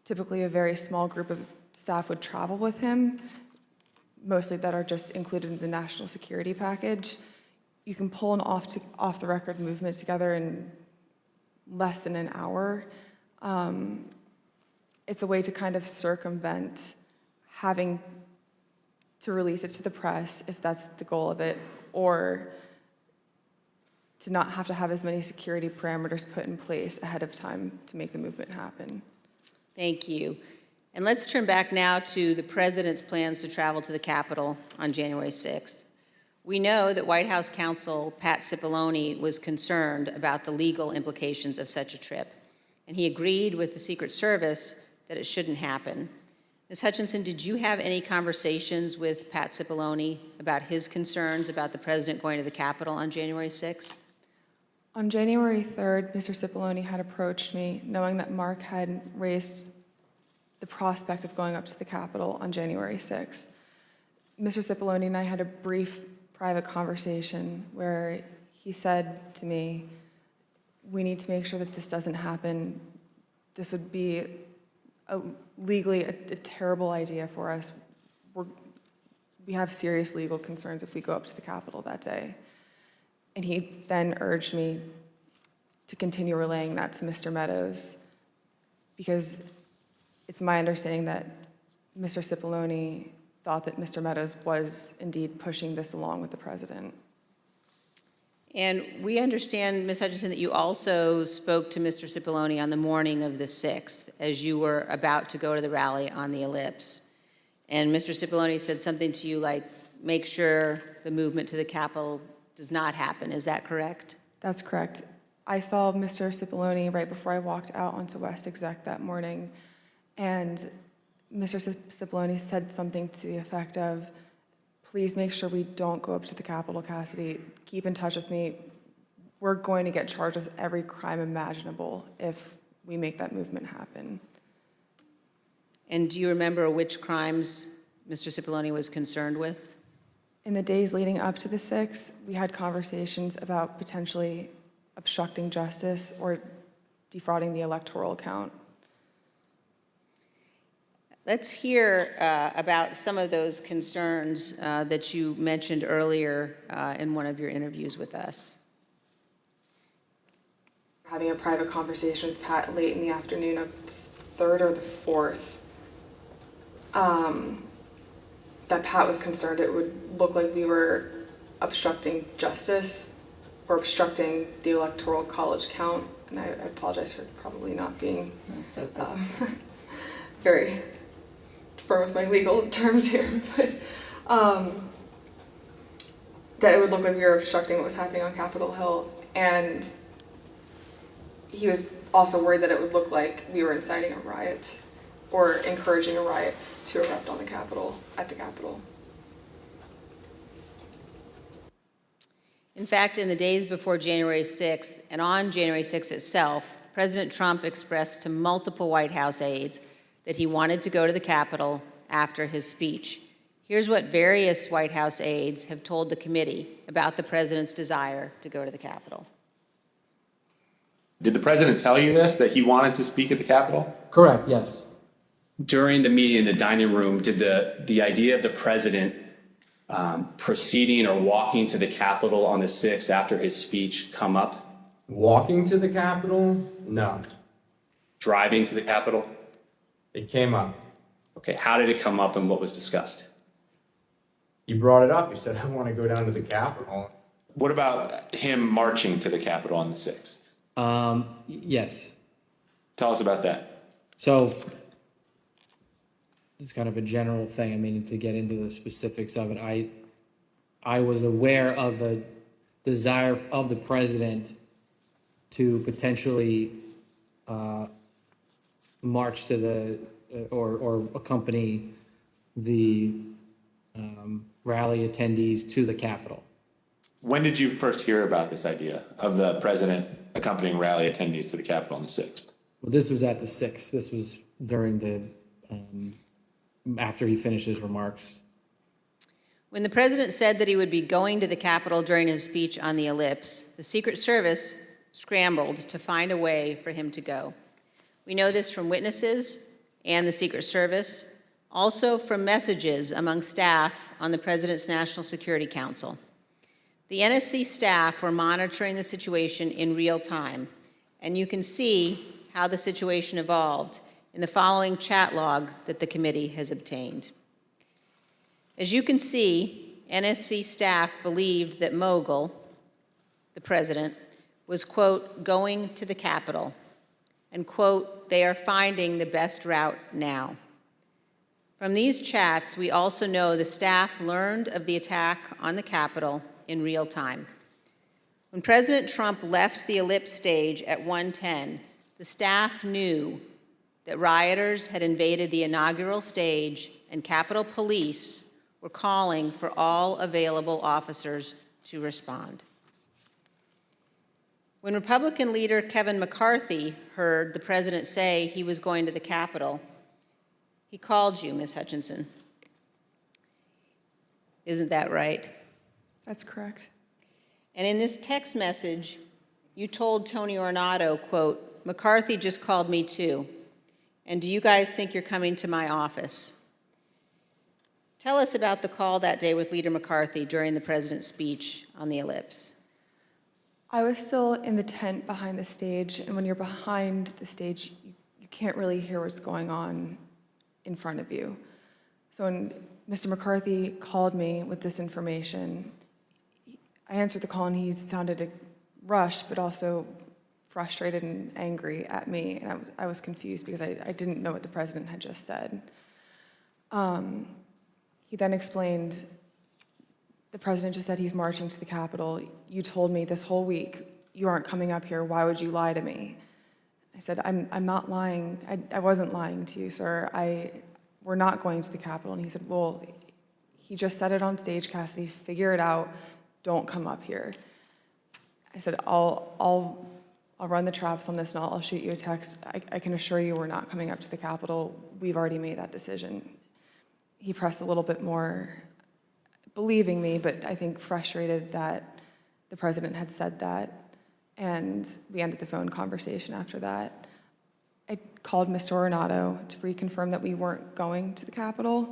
Typically, a very small group of staff would travel with him, mostly that are just included in the national security package. You can pull an off-the-record movement together in less than an hour. It's a way to kind of circumvent having to release it to the press, if that's the goal of it, or to not have to have as many security parameters put in place ahead of time to make the movement happen. Thank you. And let's turn back now to the president's plans to travel to the Capitol on January 6th. We know that White House counsel Pat Cipollone was concerned about the legal implications of such a trip, and he agreed with the Secret Service that it shouldn't happen. Ms. Hutchinson, did you have any conversations with Pat Cipollone about his concerns about the president going to the Capitol on January 6th? On January 3rd, Mr. Cipollone had approached me, knowing that Mark had raised the prospect of going up to the Capitol on January 6th. Mr. Cipollone and I had a brief private conversation where he said to me, we need to make sure that this doesn't happen. This would be legally a terrible idea for us. We have serious legal concerns if we go up to the Capitol that day. And he then urged me to continue relaying that to Mr. Meadows, because it's my understanding that Mr. Cipollone thought that Mr. Meadows was indeed pushing this along with the president. And we understand, Ms. Hutchinson, that you also spoke to Mr. Cipollone on the morning of the 6th as you were about to go to the rally on the Ellipse. And Mr. Cipollone said something to you like, make sure the movement to the Capitol does not happen. Is that correct? That's correct. I saw Mr. Cipollone right before I walked out onto West Exec that morning, and Mr. Cipollone said something to the effect of, please make sure we don't go up to the Capitol, Cassidy. Keep in touch with me. We're going to get charged with every crime imaginable if we make that movement happen. And do you remember which crimes Mr. Cipollone was concerned with? In the days leading up to the 6th, we had conversations about potentially obstructing justice or defrauding the electoral count. Let's hear about some of those concerns that you mentioned earlier in one of your interviews with us. Having a private conversation with Pat late in the afternoon of the 3rd or the 4th, that Pat was concerned it would look like we were obstructing justice or obstructing the electoral college count. And I apologize for probably not being very firm with my legal terms here, but that it would look like we were obstructing what was happening on Capitol Hill. And he was also worried that it would look like we were inciting a riot or encouraging a riot to erupt on the Capitol, at the Capitol. In fact, in the days before January 6th and on January 6th itself, President Trump expressed to multiple White House aides that he wanted to go to the Capitol after his speech. Here's what various White House aides have told the committee about the president's desire to go to the Capitol. Did the president tell you this, that he wanted to speak at the Capitol? Correct, yes. During the meeting in the dining room, did the idea of the president proceeding or walking to the Capitol on the 6th after his speech come up? Walking to the Capitol? No. Driving to the Capitol? It came up. Okay, how did it come up and what was discussed? He brought it up. He said, I want to go down to the Capitol. What about him marching to the Capitol on the 6th? Yes. Tell us about that. So, it's kind of a general thing. I mean, to get into the specifics of it, I was aware of a desire of the president to potentially march to the or accompany the rally attendees to the Capitol. When did you first hear about this idea of the president accompanying rally attendees to the Capitol on the 6th? Well, this was at the 6th. This was during the after he finished his remarks. When the president said that he would be going to the Capitol during his speech on the ellipse, the Secret Service scrambled to find a way for him to go. We know this from witnesses and the Secret Service, also from messages among staff on the President's National Security Council. The NSC staff were monitoring the situation in real time, and you can see how the situation evolved in the following chat log that the committee has obtained. As you can see, NSC staff believed that Mogul, the president, was, quote, going to the Capitol, and, quote, they are finding the best route now. From these chats, we also know the staff learned of the attack on the Capitol in real time. When President Trump left the ellipse stage at 1:10, the staff knew that rioters had invaded the inaugural stage and Capitol Police were calling for all available officers to respond. When Republican leader Kevin McCarthy heard the president say he was going to the Capitol, he called you, Ms. Hutchinson. Isn't that right? That's correct. And in this text message, you told Tony Ornato, quote, McCarthy just called me too. And do you guys think you're coming to my office? Tell us about the call that day with Leader McCarthy during the president's speech on the ellipse. I was still in the tent behind the stage, and when you're behind the stage, you can't really hear what's going on in front of you. So when Mr. McCarthy called me with this information, I answered the call and he sounded rushed, but also frustrated and angry at me, and I was confused because I didn't know what the president had just said. He then explained, the president just said he's marching to the Capitol. You told me this whole week you aren't coming up here. Why would you lie to me? I said, I'm not lying. I wasn't lying to you, sir. We're not going to the Capitol. And he said, well, he just said it on stage, Cassie. Figure it out. Don't come up here. I said, I'll run the traps on this and I'll shoot you a text. I can assure you we're not coming up to the Capitol. We've already made that decision. He pressed a little bit more, believing me, but I think frustrated that the president had said that. And we ended the phone conversation after that. I called Mr. Ornato to reconfirm that we weren't going to the Capitol,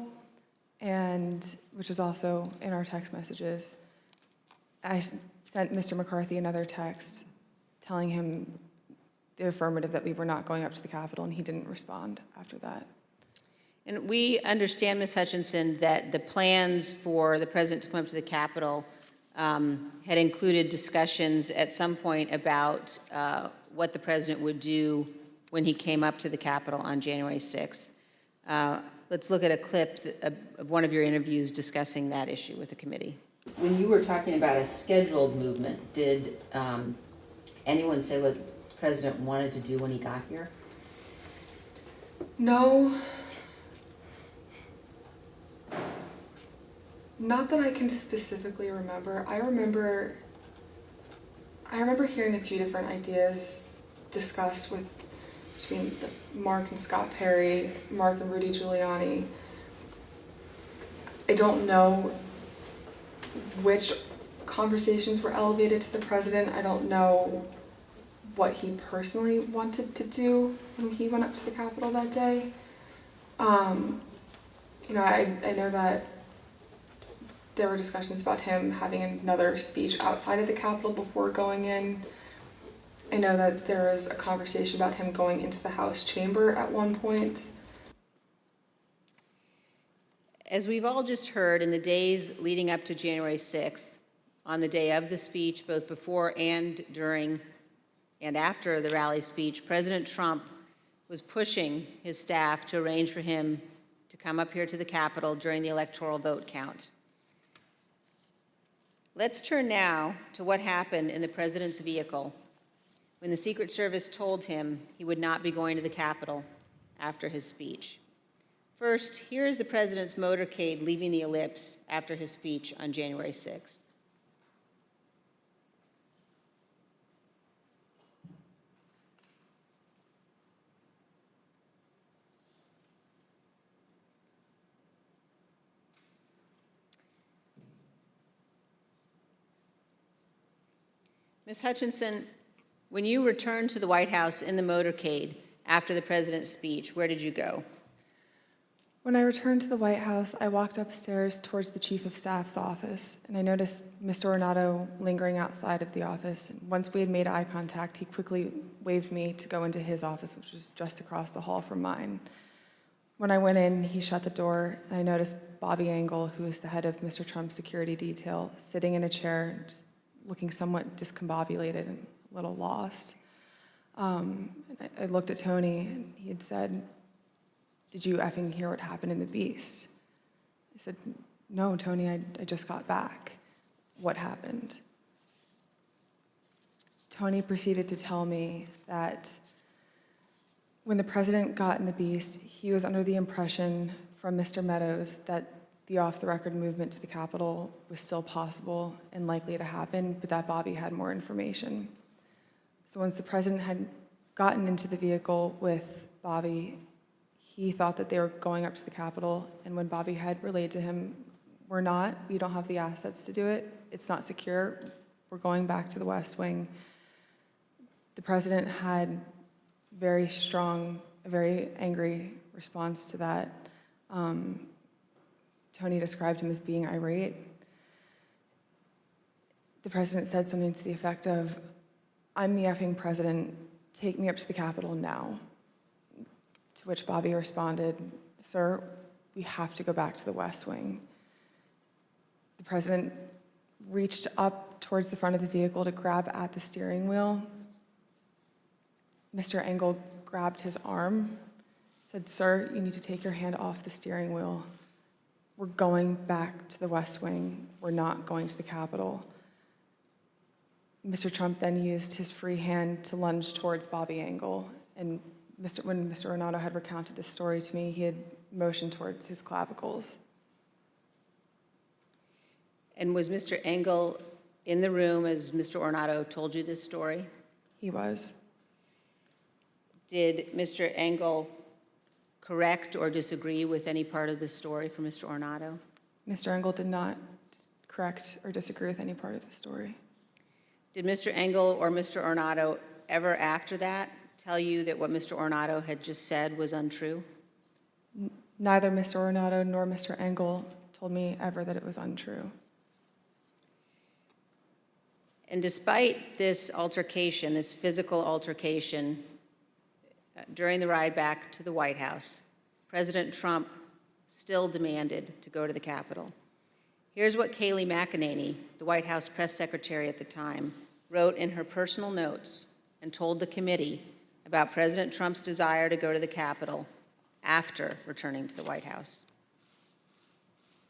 and which was also in our text messages. I sent Mr. McCarthy another text telling him the affirmative that we were not going up to the Capitol, and he didn't respond after that. And we understand, Ms. Hutchinson, that the plans for the president to come up to the Capitol had included discussions at some point about what the president would do when he came up to the Capitol on January 6th. Let's look at a clip of one of your interviews discussing that issue with the committee. When you were talking about a scheduled movement, did anyone say what the president wanted to do when he got here? No. Not that I can specifically remember. I remember hearing a few different ideas discussed between Mark and Scott Perry, Mark and Rudy Giuliani. I don't know which conversations were elevated to the president. I don't know what he personally wanted to do when he went up to the Capitol that day. I know that there were discussions about him having another speech outside of the Capitol before going in. I know that there was a conversation about him going into the House chamber at one point. As we've all just heard, in the days leading up to January 6th, on the day of the speech, both before and during and after the rally speech, President Trump was pushing his staff to arrange for him to come up here to the Capitol during the electoral vote count. Let's turn now to what happened in the president's vehicle when the Secret Service told him he would not be going to the Capitol after his speech. First, here is the president's motorcade leaving the ellipse after his speech on January 6th. Ms. Hutchinson, when you returned to the White House in the motorcade after the president's speech, where did you go? When I returned to the White House, I walked upstairs towards the Chief of Staff's office, and I noticed Mr. Ornato lingering outside of the office. Once we had made eye contact, he quickly waved me to go into his office, which was just across the hall from mine. When I went in, he shut the door, and I noticed Bobby Engel, who is the head of Mr. Trump's security detail, sitting in a chair, just looking somewhat discombobulated and a little lost. I looked at Tony, and he had said, "Did you effing hear what happened in the Beast?" I said, "No, Tony, I just got back. What happened?" Tony proceeded to tell me that when the president got in the Beast, he was under the impression from Mr. Meadows that the off-the-record movement to the Capitol was still possible and likely to happen, but that Bobby had more information. So once the president had gotten into the vehicle with Bobby, he thought that they were going up to the Capitol, and when Bobby had relayed to him, "We're not, we don't have the assets to do it, it's not secure, we're going back to the West Wing," the president had a very angry response to that. Tony described him as being irate. The president said something to the effect of, "I'm the effing president, take me up to the Capitol now." To which Bobby responded, "Sir, we have to go back to the West Wing." The president reached up towards the front of the vehicle to grab at the steering wheel. Mr. Engel grabbed his arm, said, "Sir, you need to take your hand off the steering wheel. We're going back to the West Wing. We're not going to the Capitol." Mr. Trump then used his free hand to lunge towards Bobby Engel, and when Mr. Ornato had recounted this story to me, he had motioned towards his clavicles. And was Mr. Engel in the room as Mr. Ornato told you this story? He was. Did Mr. Engel correct or disagree with any part of the story from Mr. Ornato? Mr. Engel did not correct or disagree with any part of the story. Did Mr. Engel or Mr. Ornato ever after that tell you that what Mr. Ornato had just said was untrue? Neither Mr. Ornato nor Mr. Engel told me ever that it was untrue. And despite this altercation, this physical altercation, during the ride back to the White House, President Trump still demanded to go to the Capitol. Here's what Kayleigh McEnany, the White House press secretary at the time, wrote in her personal notes and told the committee about President Trump's desire to go to the Capitol after returning to the White House.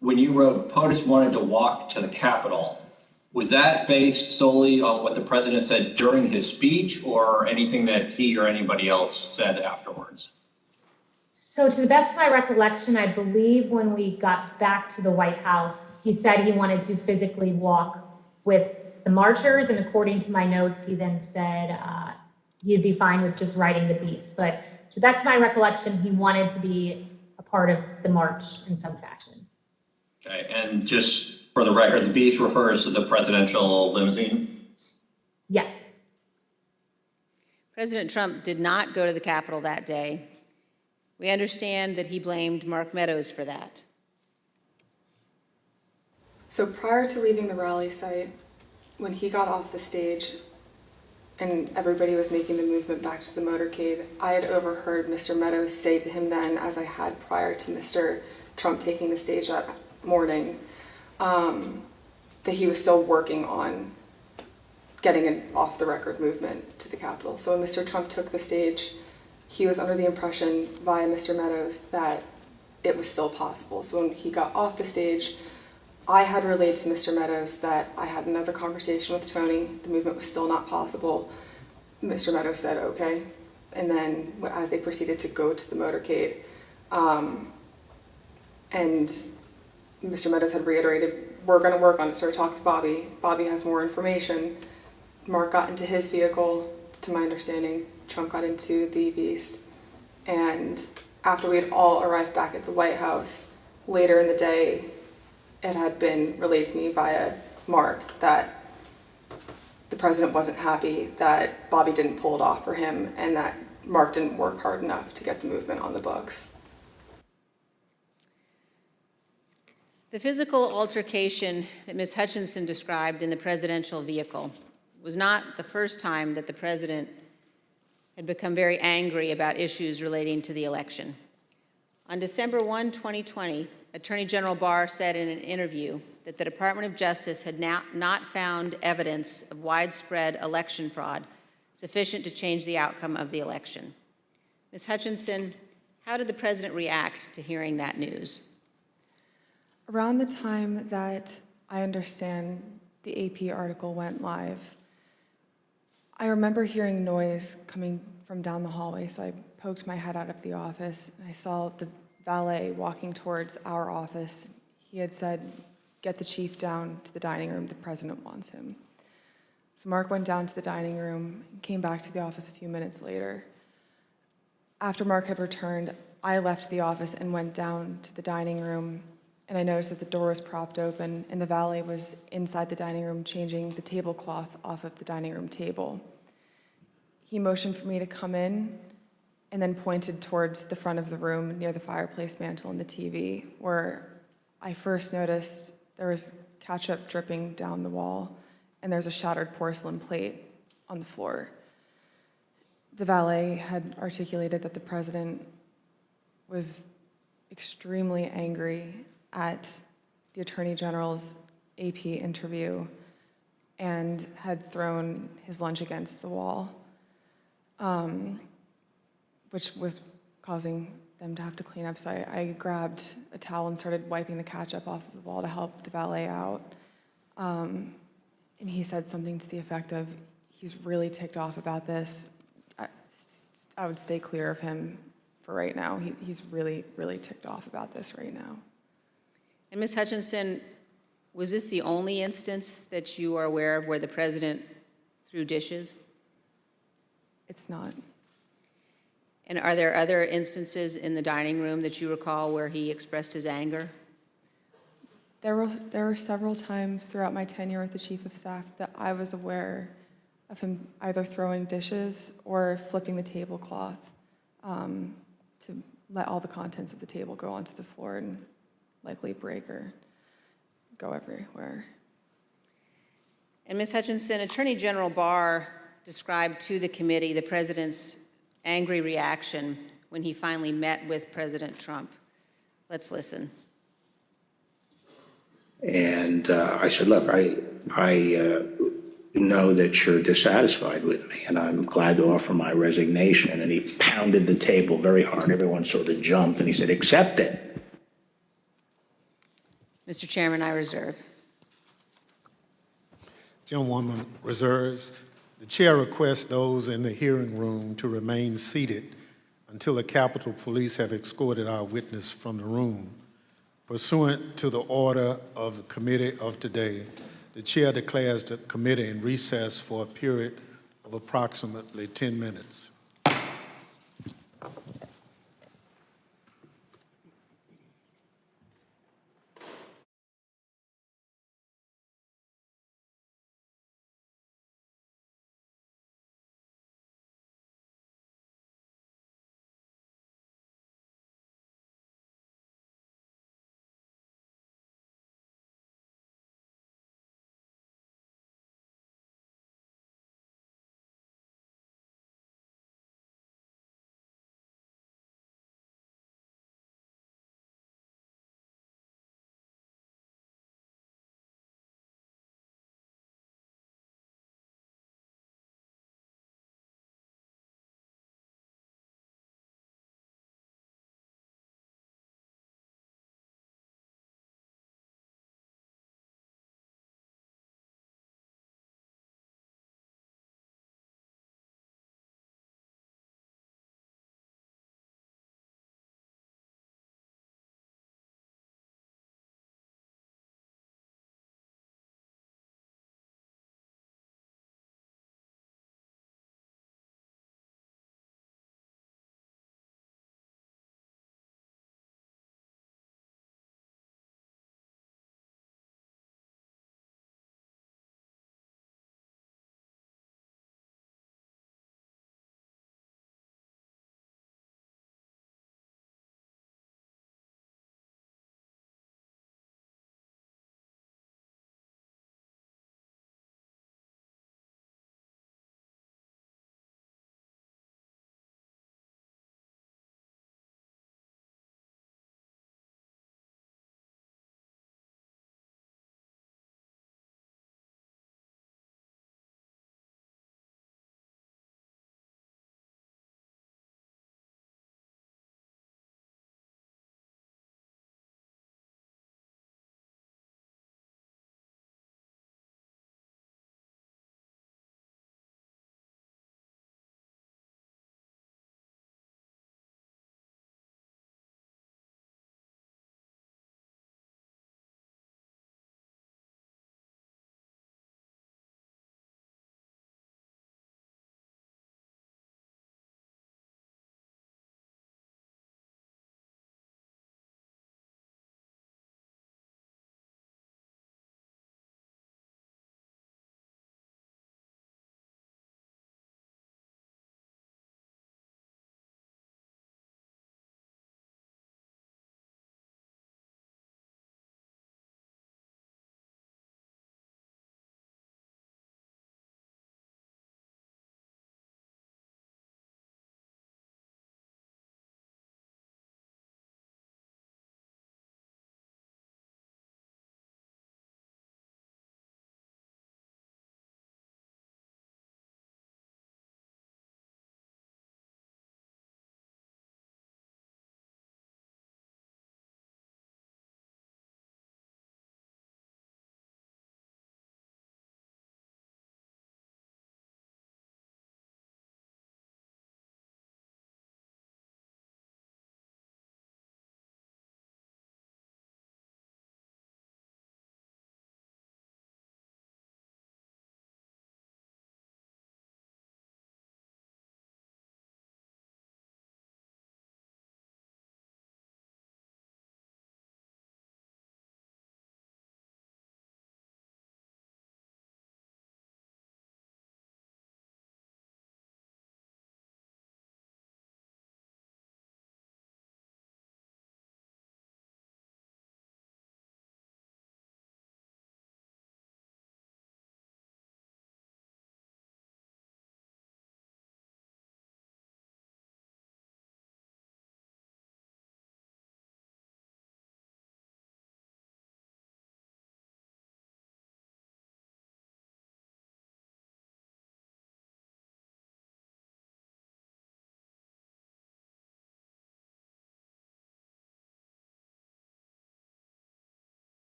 When you wrote, POTUS wanted to walk to the Capitol, was that based solely on what the president said during his speech or anything that he or anybody else said afterwards? So to the best of my recollection, I believe when we got back to the White House, he said he wanted to physically walk with the marchers, and according to my notes, he then said he'd be fine with just riding the Beast. But to the best of my recollection, he wanted to be a part of the march in some fashion. Okay, and just for the record, the beast refers to the presidential limousine? Yes. President Trump did not go to the Capitol that day. We understand that he blamed Mark Meadows for that. So prior to leaving the rally site, when he got off the stage and everybody was making the movement back to the motorcade, I had overheard Mr. Meadows say to him then, as I had prior to Mr. Trump taking the stage that morning, that he was still working on getting an off-the-record movement to the Capitol. So when Mr. Trump took the stage, he was under the impression via Mr. Meadows that it was still possible. So when he got off the stage, I had relayed to Mr. Meadows that I had another conversation with Tony. The movement was still not possible. Mr. Meadows said, okay. And then as they proceeded to go to the motorcade, and Mr. Meadows had reiterated, we're going to work on it, sir. Talk to Bobby. Bobby has more information. Mark got into his vehicle, to my understanding. Trump got into the Beast. And after we had all arrived back at the White House, later in the day, it had been relayed to me via Mark that the president wasn't happy that Bobby didn't pull it off for him and that Mark didn't work hard enough to get the movement on the books. The physical altercation that Ms. Hutchinson described in the presidential vehicle was not the first time that the president had become very angry about issues relating to the election. On December 1, 2020, Attorney General Barr said in an interview that the Department of Justice had now not found evidence of widespread election fraud sufficient to change the outcome of the election. Ms. Hutchinson, how did the president react to hearing that news? Around the time that I understand the AP article went live, I remember hearing noise coming from down the hallway, so I poked my head out of the office, and I saw the valet walking towards our office. He had said, get the chief down to the dining room, the president wants him. So Mark went down to the dining room and came back to the office a few minutes later. After Mark had returned, I left the office and went down to the dining room, and I noticed that the door was propped open and the valet was inside the dining room changing the tablecloth off of the dining room table. He motioned for me to come in and then pointed towards the front of the room near the fireplace mantle and the TV, where I first noticed there was ketchup dripping down the wall and there's a shattered porcelain plate on the floor. The valet had articulated that the president was extremely angry at the Attorney General's AP interview and had thrown his lunch against the wall, which was causing them to have to clean up. So I grabbed a towel and started wiping the ketchup off of the wall to help the valet out. And he said something to the effect of, he's really ticked off about this. I would stay clear of him for right now. He's really, really ticked off about this right now. And Ms. Hutchinson, was this the only instance that you are aware of where the president threw dishes? It's not. And are there other instances in the dining room that you recall where he expressed his anger? There were several times throughout my tenure with the Chief of Staff that I was aware of him either throwing dishes or flipping the tablecloth to let all the contents of the table go onto the floor and likely break or go everywhere. And Ms. Hutchinson, Attorney General Barr described to the committee the president's angry reaction when he finally met with President Trump. Let's listen. And I said, look, I know that you're dissatisfied with me, and I'm glad to offer my resignation. And he pounded the table very hard. Everyone sort of jumped, and he said, accept it. Mr. Chairman, I reserve. Gentlewoman reserves. The chair requests those in the hearing room to remain seated until the Capitol Police have escorted our witness from the room. Pursuant to the order of the committee of today, the chair declares the committee in recess for a period of approximately 10 minutes.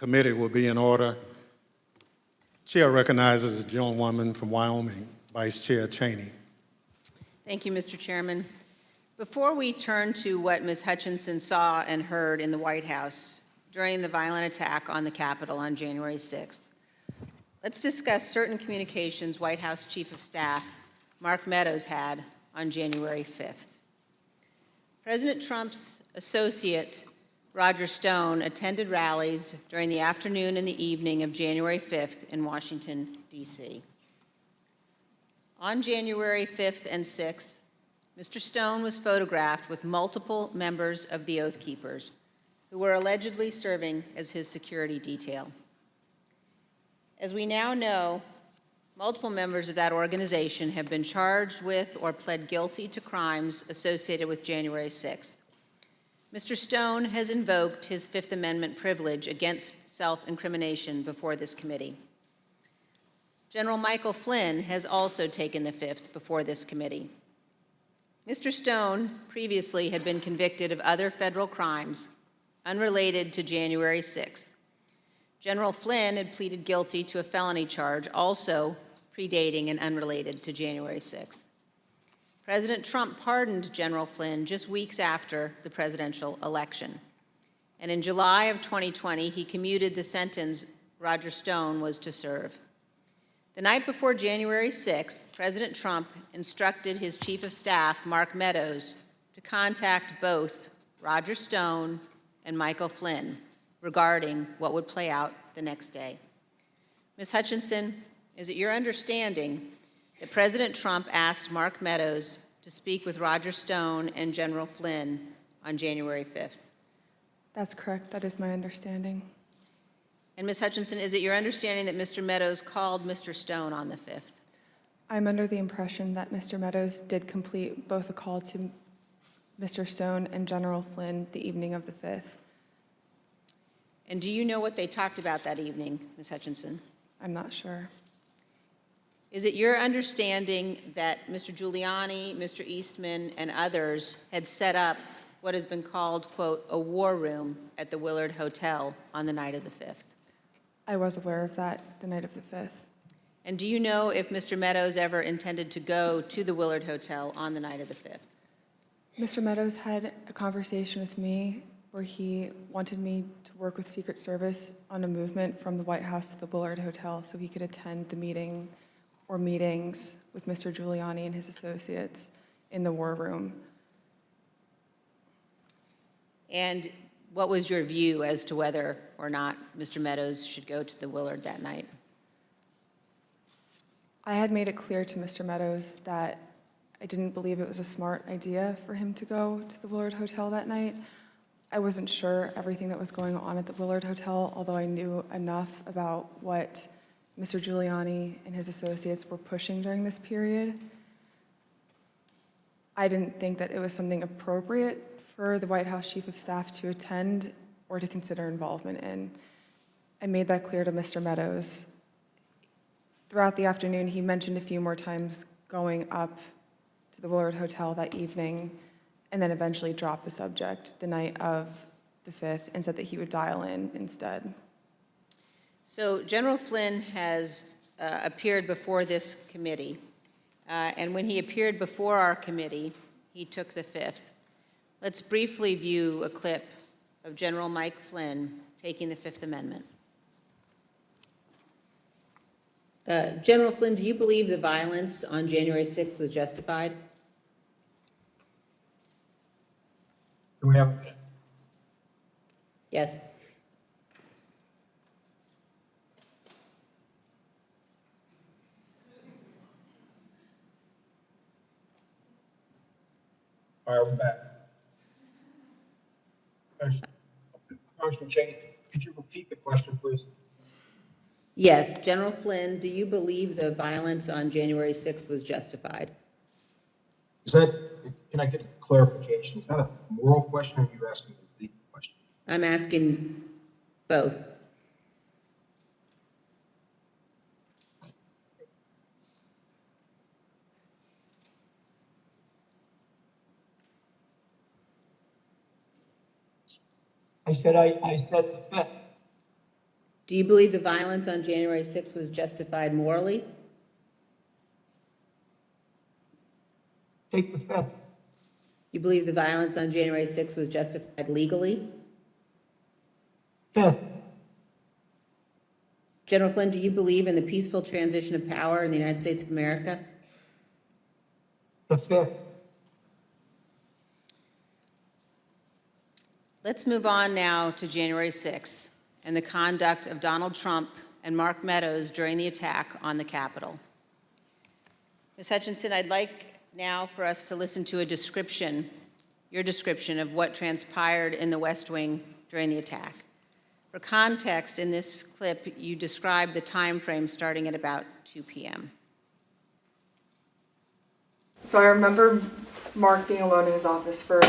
committee will be in order. Chair recognizes the gentlewoman from Wyoming, Vice Chair Cheney. Thank you, Mr. Chairman. Before we turn to what Ms. Hutchinson saw and heard in the White House during the violent attack on the Capitol on January 6th, let's discuss certain communications White House Chief of Staff Mark Meadows had on January 5th. President Trump's associate, Roger Stone, attended rallies during the afternoon and the evening of January 5th in Washington, D.C. On January 5th and 6th, Mr. Stone was photographed with multiple members of the Oath Keepers who were allegedly serving as his security detail. As we now know, multiple members of that organization have been charged with or pled guilty to crimes associated with January 6th. Mr. Stone has invoked his Fifth Amendment privilege against self-incrimination before this committee. General Michael Flynn has also taken the fifth before this committee. Mr. Stone previously had been convicted of other federal crimes unrelated to January 6th. General Flynn had pleaded guilty to a felony charge also predating and unrelated to January 6th. President Trump pardoned General Flynn just weeks after the presidential election. And in July of 2020, he commuted the sentence Roger Stone was to serve. The night before January 6th, President Trump instructed his Chief of Staff, Mark Meadows, to contact both Roger Stone and Michael Flynn regarding what would play out the next day. Ms. Hutchinson, is it your understanding that President Trump asked Mark Meadows to speak with Roger Stone and General Flynn on January 5th? That's correct. That is my understanding. And Ms. Hutchinson, is it your understanding that Mr. Meadows called Mr. Stone on the 5th? I'm under the impression that Mr. Meadows did complete both a call to Mr. Stone and General Flynn the evening of the 5th. And do you know what they talked about that evening, Ms. Hutchinson? I'm not sure. Is it your understanding that Mr. Giuliani, Mr. Eastman, and others had set up what has been called, quote, a war room at the Willard Hotel on the night of the 5th? I was aware of that the night of the 5th. And do you know if Mr. Meadows ever intended to go to the Willard Hotel on the night of the 5th? Mr. Meadows had a conversation with me where he wanted me to work with Secret Service on a movement from the White House to the Willard Hotel so he could attend the meeting or meetings with Mr. Giuliani and his associates in the war room. And what was your view as to whether or not Mr. Meadows should go to the Willard that night? I had made it clear to Mr. Meadows that I didn't believe it was a smart idea for him to go to the Willard Hotel that night. I wasn't sure everything that was going on at the Willard Hotel, although I knew enough about what Mr. Giuliani and his associates were pushing during this period. I didn't think that it was something appropriate for the White House Chief of Staff to attend or to consider involvement in. I made that clear to Mr. Meadows. Throughout the afternoon, he mentioned a few more times going up to the Willard Hotel that evening, and then eventually dropped the subject the night of the 5th and said that he would dial in instead. So General Flynn has appeared before this committee, and when he appeared before our committee, he took the 5th. Let's briefly view a clip of General Mike Flynn taking the Fifth Amendment. General Flynn, do you believe the violence on January 6th was justified? Do we have? Yes. All right, we're back. Congressman Cheney, could you repeat the question, please? Yes. General Flynn, do you believe the violence on January 6th was justified? Is that, can I get a clarification? Is that a moral question or are you asking a legal question? I'm asking both. I said the fifth. Do you believe the violence on January 6th was justified morally? Take the fifth. You believe the violence on January 6th was justified legally? Fifth. General Flynn, do you believe in the peaceful transition of power in the United States of America? The fifth. Let's move on now to January 6th and the conduct of Donald Trump and Mark Meadows during the attack on the Capitol. Ms. Hutchinson, I'd like now for us to listen to a description, your description of what transpired in the West Wing during the attack. For context, in this clip, you describe the time frame starting at about 2 p.m. So I remember Mark being alone in his office for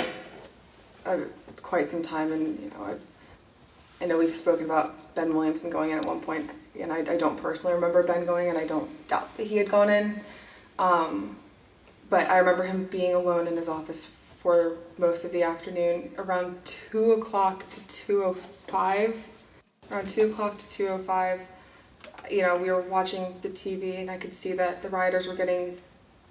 quite some time, and I know we've spoken about Ben Williamson going in at one point, and I don't personally remember Ben going in. I don't doubt that he had gone in, but I remember him being alone in his office for most of the afternoon, around 2 o'clock to 2:05. Around 2 o'clock to 2:05, we were watching the TV, and I could see that the rioters were getting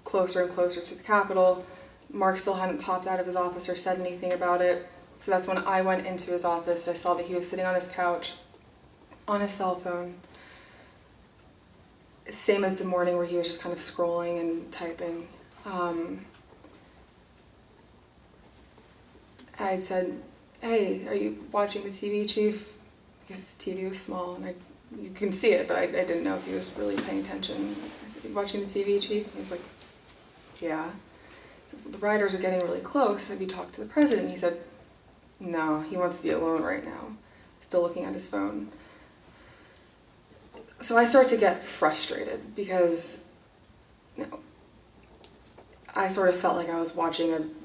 closer and closer to the Capitol. Mark still hadn't popped out of his office or said anything about it. So that's when I went into his office. I saw that he was sitting on his couch, on his cell phone. Same as the morning where he was just kind of scrolling and typing. I said, "Hey, are you watching the TV, Chief?" Because his TV was small, and you can see it, but I didn't know if he was really paying attention. I said, "Are you watching the TV, Chief?" And he was like, "Yeah." So, the rioters are getting really close. Have you talked to the president? He said, "No, he wants to be alone right now." Still looking at his phone. So I start to get frustrated because, I sort of felt like I was watching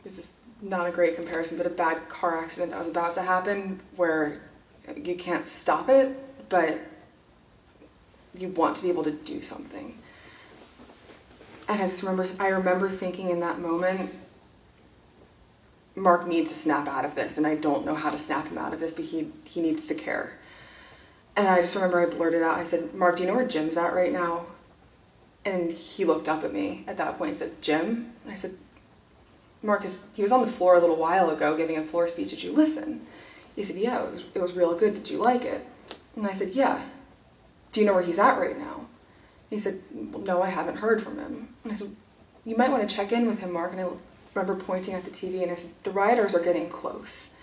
this is not a great comparison, but a bad car accident that was about to happen where you can't stop it, but you want to be able to do something. And I remember thinking in that moment, Mark needs to snap out of this, and I don't know how to snap him out of this, but he needs to care. And I just remember I blurted out, I said, "Mark, do you know where Jim's at right now?" And he looked up at me at that point and said, "Jim?" And I said, "Mark, he was on the floor a little while ago giving a floor speech. Did you listen?" He said, "Yeah, it was real good. Did you like it?" And I said, "Yeah. Do you know where he's at right now?" He said, "Well, no, I haven't heard from him." And I said, "You might want to check in with him, Mark." And I remember pointing at the TV, and I said, "The rioters are getting close.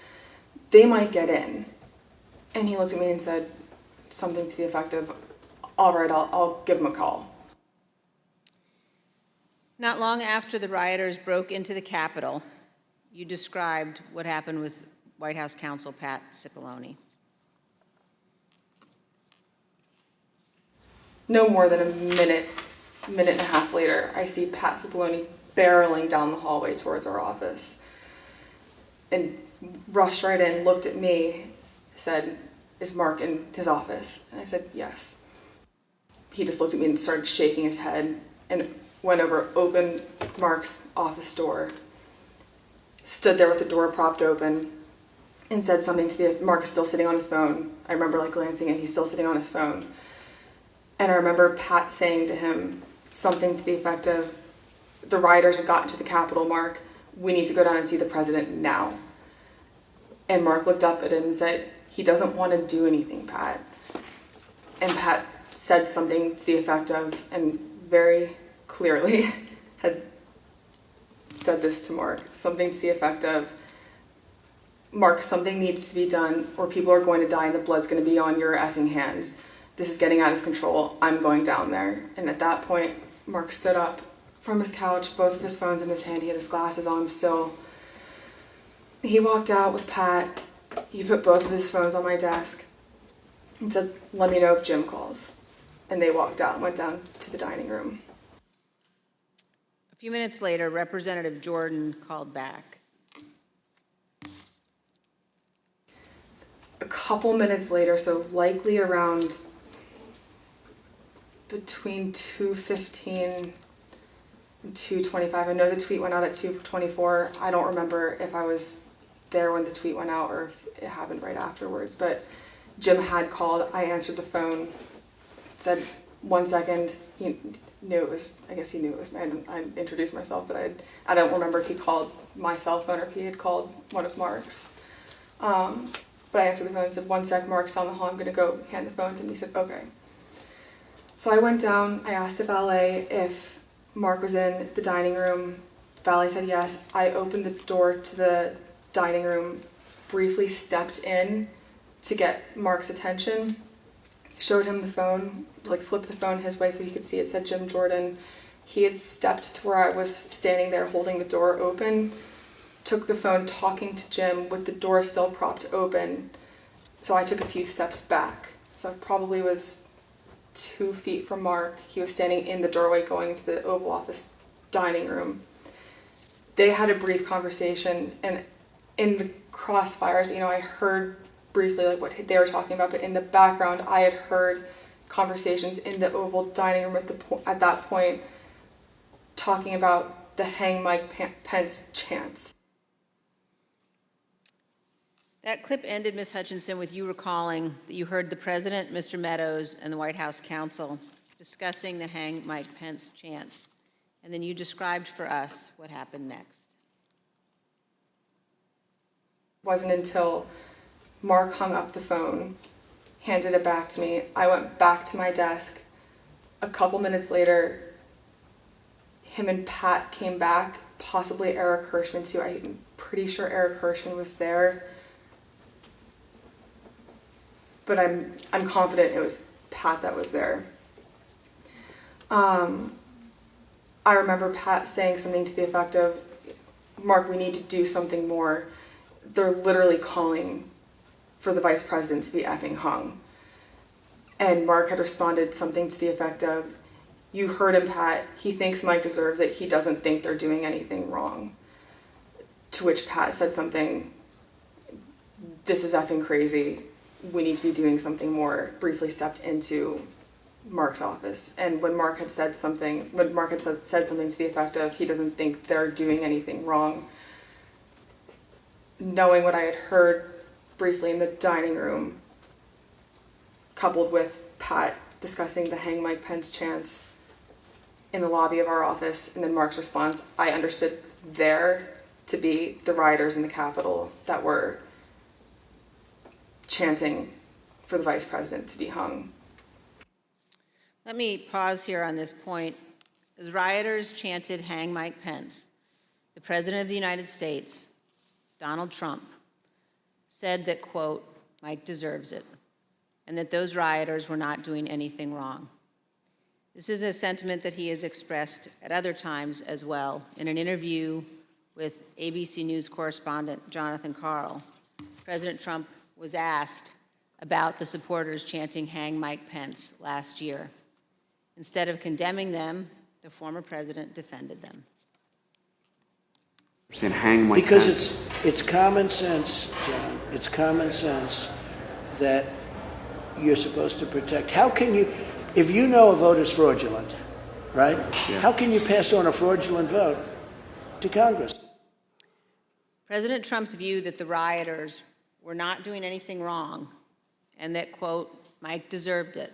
They might get in." And he looked at me and said something to the effect of, "All right, I'll give him a call." Not long after the rioters broke into the Capitol, you described what happened with White House counsel Pat Cipollone. No more than a minute and a half later, I see Pat Cipollone barreling down the hallway towards our office and rushed right in, looked at me, said, "Is Mark in his office?" And I said, "Yes." He just looked at me and started shaking his head and went over, opened Mark's office door, stood there with the door propped open, and said something to Mark is still sitting on his phone. I remember glancing and he's still sitting on his phone. And I remember Pat saying to him something to the effect of, "The rioters have gotten to the Capitol, Mark. We need to go down and see the president now." And Mark looked up at him and said, "He doesn't want to do anything, Pat." And Pat said something to the effect of, and very clearly had said this to Mark, something to the effect of, "Mark, something needs to be done or people are going to die and the blood's going to be on your effing hands. This is getting out of control. I'm going down there." And at that point, Mark stood up from his couch, both of his phones in his hand. He had his glasses on still. He walked out with Pat. He put both of his phones on my desk and said, "Let me know if Jim calls." And they walked out and went down to the dining room. A few minutes later, Representative Jordan called back. A couple minutes later, so likely around between 2:15 and 2:25. I know the tweet went out at 2:24. I don't remember if I was there when the tweet went out or if it happened right afterwards, but Jim had called. I answered the phone, said 1 second. He knew it was, I guess he knew it was me. I introduced myself, but I don't remember if he called my cell phone or if he had called one of Mark's. But I answered the phone and said, 1 sec, Mark's on the hall, I'm going to go hand the phone to him. He said, okay. So I went down, I asked the valet if Mark was in the dining room. The valet said yes. I opened the door to the dining room, briefly stepped in to get Mark's attention, showed him the phone, like flipped the phone his way so he could see it said Jim Jordan. He had stepped to where I was standing there holding the door open, took the phone talking to Jim with the door still propped open. So I took a few steps back. So I probably was 2 feet from Mark. He was standing in the doorway going into the Oval Office dining room. They had a brief conversation, and in the crossfires, I heard briefly like what they were talking about, but in the background, I had heard conversations in the Oval dining room at that point talking about the hang Mike Pence chants. That clip ended, Ms. Hutchinson, with you recalling that you heard the President, Mr. Meadows, and the White House counsel discussing the hang Mike Pence chants. And then you described for us what happened next. It wasn't until Mark hung up the phone, handed it back to me. I went back to my desk. A couple minutes later, him and Pat came back, possibly Eric Hirschman too. I'm pretty sure Eric Hirschman was there. But I'm confident it was Pat that was there. I remember Pat saying something to the effect of, Mark, we need to do something more. They're literally calling for the vice president to be effing hung. And Mark had responded something to the effect of, you heard him, Pat. He thinks Mike deserves it. He doesn't think they're doing anything wrong. To which Pat said something, this is effing crazy. We need to be doing something more. Briefly stepped into Mark's office. And when Mark had said something to the effect of, he doesn't think they're doing anything wrong, knowing what I had heard briefly in the dining room, coupled with Pat discussing the hang Mike Pence chants in the lobby of our office, and then Mark's response, I understood there to be the rioters in the Capitol that were chanting for the vice president to be hung. Let me pause here on this point. As rioters chanted hang Mike Pence, the President of the United States, Donald Trump, said that, quote, Mike deserves it, and that those rioters were not doing anything wrong. This is a sentiment that he has expressed at other times as well. In an interview with ABC News correspondent Jonathan Karl, President Trump was asked about the supporters chanting hang Mike Pence last year. Instead of condemning them, the former president defended them. Saying hang Mike Because Pence. it's common sense, John. It's common sense that you're supposed to protect. How can you, if you know a vote is fraudulent, right? Yeah. How can you pass on a fraudulent vote to Congress? President Trump's view that the rioters were not doing anything wrong and that, quote, Mike deserved it,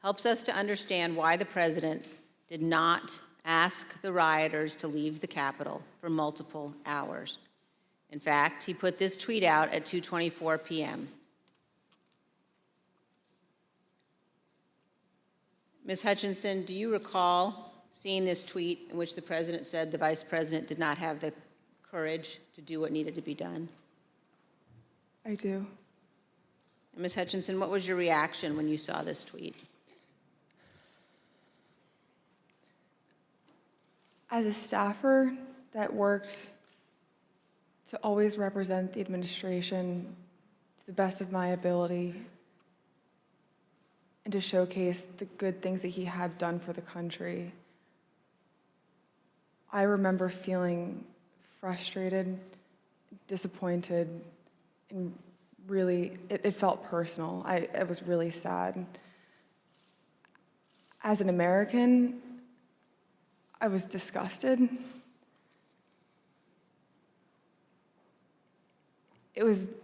helps us to understand why the president did not ask the rioters to leave the Capitol for multiple hours. In fact, he put this tweet out at 2:24 p.m. Ms. Hutchinson, do you recall seeing this tweet in which the president said the vice president did not have the courage to do what needed to be done? I do. And Ms. Hutchinson, what was your reaction when you saw this tweet? As a staffer that worked to always represent the administration to the best of my ability and to showcase the good things that he had done for the country, I remember feeling frustrated, disappointed, and really, it felt personal. It was really sad. As an American, I was disgusted. it was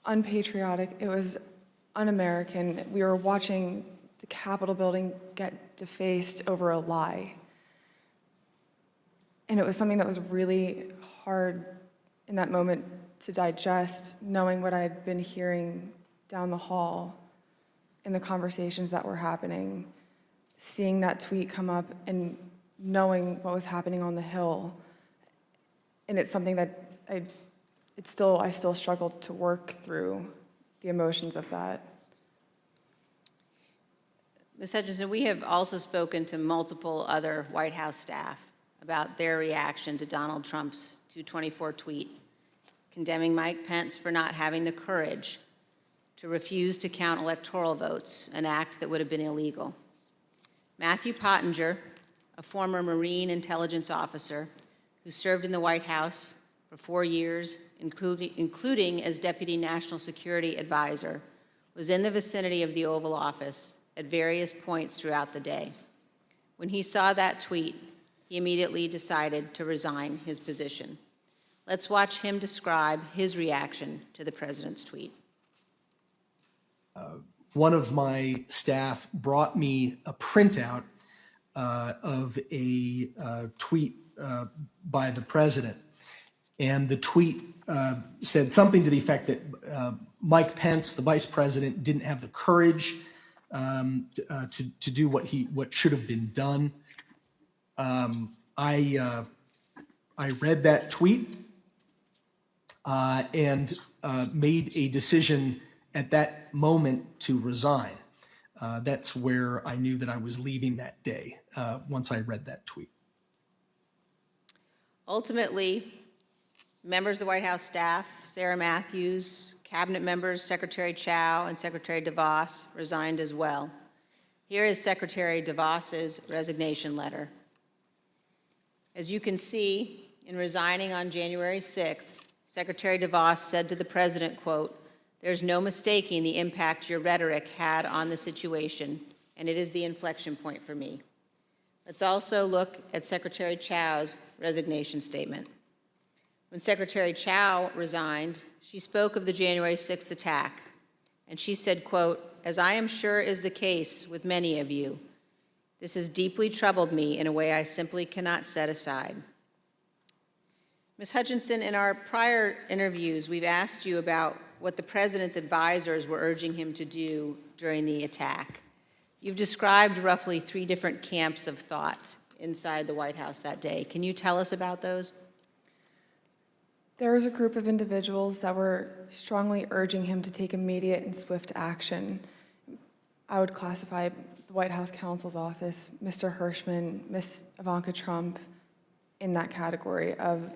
unpatriotic, it was un-American. We were watching the Capitol building get defaced over a lie. And it was something that was really hard in that moment to digest, knowing what I had been hearing down the hall in the conversations that were happening, seeing that tweet come up and knowing what was happening on the Hill. And it's something that I still struggled to work through the emotions of that. Ms. Hutchinson, we have also spoken to multiple other White House staff about their reaction to Donald Trump's 224 tweet, condemning Mike Pence for not having the courage to refuse to count electoral votes, an act that would have been illegal. Matthew Pottinger, a former Marine intelligence officer who served in the White House for 4 years, including as Deputy National Security Advisor, was in the vicinity of the Oval Office at various points throughout the day. When he saw that tweet, he immediately decided to resign his position. Let's watch him describe his reaction to the president's tweet. One of my staff brought me a printout of a tweet by the president. And the tweet said something to the effect that Mike Pence, the vice president, didn't have the courage to do what should have been done. I read that tweet and made a decision at that moment to resign. That's where I knew that I was leaving that day, once I read that tweet. Ultimately, members of the White House staff, Sarah Matthews, cabinet members Secretary Chao and Secretary Devos resigned as well. Here is Secretary Devos's resignation letter. As you can see, in resigning on January 6th, Secretary DeVos said to the president, quote, "There's no mistaking the impact your rhetoric had on the situation, and it is the inflection point for me." Let's also look at Secretary Chao's resignation statement. When Secretary Chao resigned, she spoke of the January 6th attack, and she said, quote, "As I am sure is the case with many of you, this has deeply troubled me in a way I simply cannot set aside." Ms. Hutchinson, in our prior interviews, we've asked you about what the president's advisors were urging him to do during the attack. You've described roughly 3 different camps of thought inside the White House that day. Can you tell us about those? There was a group of individuals that were strongly urging him to take immediate and swift action. I would classify the White House counsel's office, Mr. Hirschman, Ms. Ivanka Trump, in that category of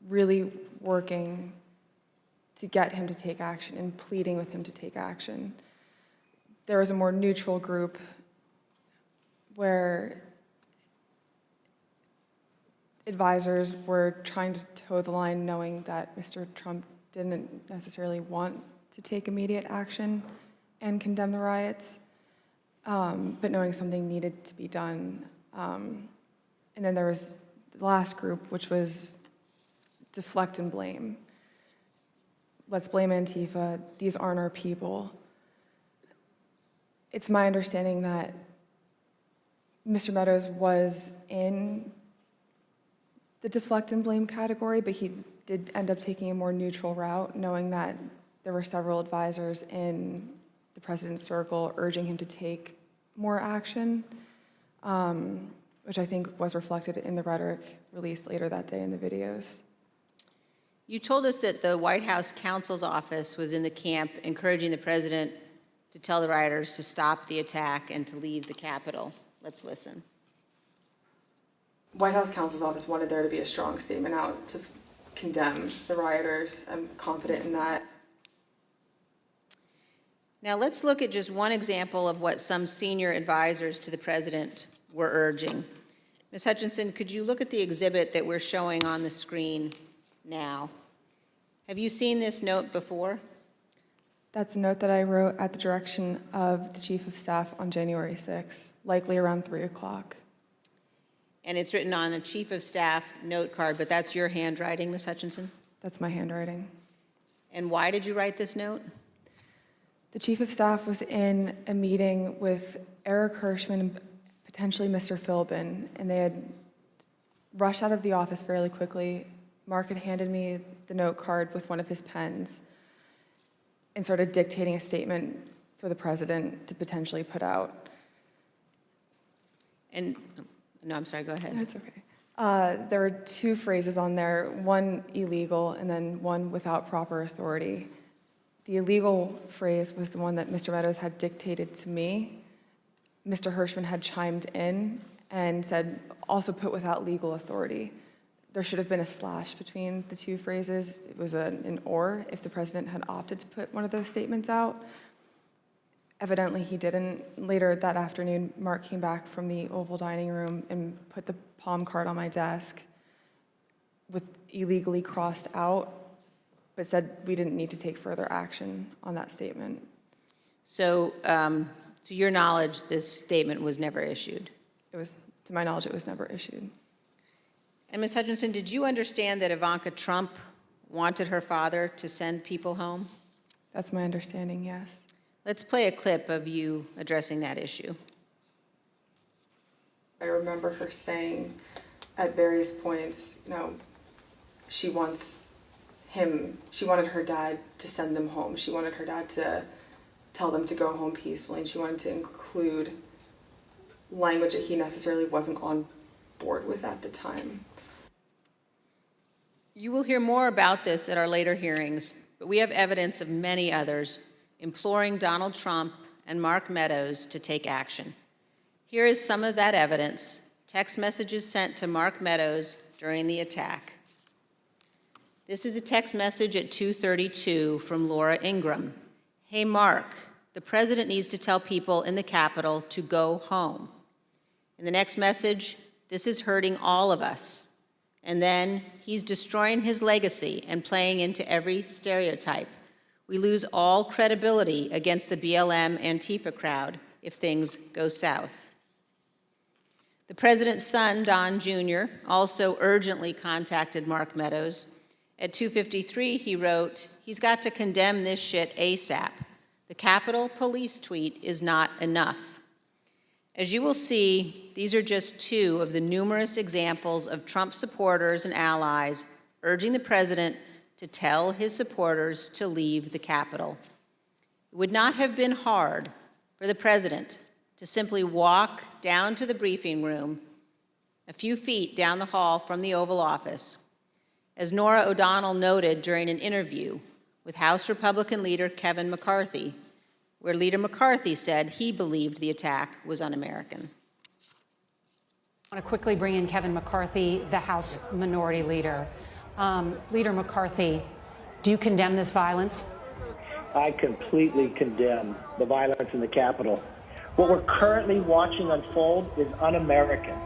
really working to get him to take action and pleading with him to take action. There was a more neutral group where advisors were trying to toe the line, knowing that Mr. Trump didn't necessarily want to take immediate action and condemn the riots, but knowing something needed to be done. And then there was the last group, which was deflect and blame. Let's blame Antifa. These aren't our people. It's my understanding that Mr. Meadows was in the deflect and blame category, but he did end up taking a more neutral route, knowing that there were several advisors in the president's circle urging him to take more action, which I think was reflected in the rhetoric released later that day in the videos. You told us that the White House counsel's office was in the camp encouraging the president to tell the rioters to stop the attack and to leave the Capitol. Let's listen. White House counsel's office wanted there to be a strong statement out to condemn the rioters. I'm confident in that. Now let's look at just one example of what some senior advisors to the president were urging. Ms. Hutchinson, could you look at the exhibit that we're showing on the screen now? Have you seen this note before? That's a note that I wrote at the direction of the Chief of Staff on January 6th, likely around 3 o'clock. And it's written on a Chief of Staff note card, but that's your handwriting, Ms. Hutchinson? That's my handwriting. And why did you write this note? The Chief of Staff was in a meeting with Eric Hirschman and potentially Mr. Philbin, and they had rushed out of the office fairly quickly. Mark had handed me the note card with one of his pens and started dictating a statement for the president to potentially put out. And, no, I'm sorry, go ahead. That's okay. There were two phrases on there, one illegal and then one without proper authority. The illegal phrase was the one that Mr. Meadows had dictated to me. Mr. Hirschman had chimed in and said, also put without legal authority. There should have been a slash between the two phrases. It was an or if the president had opted to put one of those statements out. Evidently he didn't. Later that afternoon, Mark came back from the Oval Dining Room and put the palm card on my desk with illegally crossed out, but said we didn't need to take further action on that statement. So, to your knowledge, this statement was never issued? It was, to my knowledge, it was never issued. And Ms. Hutchinson, did you understand that Ivanka Trump wanted her father to send people home? That's my understanding, yes. Let's play a clip of you addressing that issue. I remember her saying at various points, you know, she wanted her dad to send them home. She wanted her dad to tell them to go home peacefully, and she wanted to include language that he necessarily wasn't on board with at the time. You will hear more about this at our later hearings, but we have evidence of many others imploring Donald Trump and Mark Meadows to take action. Here is some of that evidence, text messages sent to Mark Meadows during the attack. This is a text message at 2:32 from Laura Ingram. Hey, Mark, the president needs to tell people in the Capitol to go home. In the next message, this is hurting all of us. And then he's destroying his legacy and playing into every stereotype. We lose all credibility against the BLM Antifa crowd if things go south. The president's son, Don Jr., also urgently contacted Mark Meadows. At 2:53, he wrote, he's got to condemn this shit ASAP. The Capitol Police tweet is not enough. As you will see, these are just two of the numerous examples of Trump supporters and allies urging the president to tell his supporters to leave the Capitol. It would not have been hard for the president to simply walk down to the briefing room a few feet down the hall from the Oval Office. As Norah O'Donnell noted during an interview with House Republican leader Kevin McCarthy, where Leader McCarthy said he believed the attack was un-American. I want to quickly bring in Kevin McCarthy, the House Minority Leader. Leader McCarthy, do you condemn this violence? I completely condemn the violence in the Capitol. What we're currently watching unfold is un-American.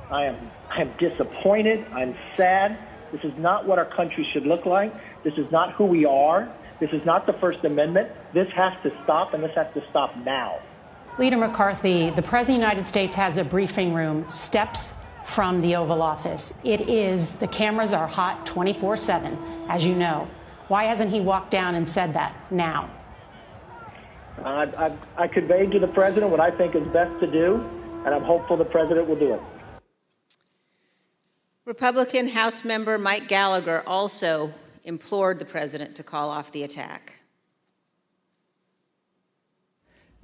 I am disappointed. I'm sad. This is not what our country should look like. This is not who we are. This is not the First Amendment. This has to stop, and this has to stop now. Leader McCarthy, the President of the United States has a briefing room steps from the Oval Office. It is, the cameras are hot 24/7, as you know. Why hasn't he walked down and said that now? I conveyed to the president what I think is best to do, and I'm hopeful the president will do it. Republican House member Mike Gallagher also implored the president to call off the attack.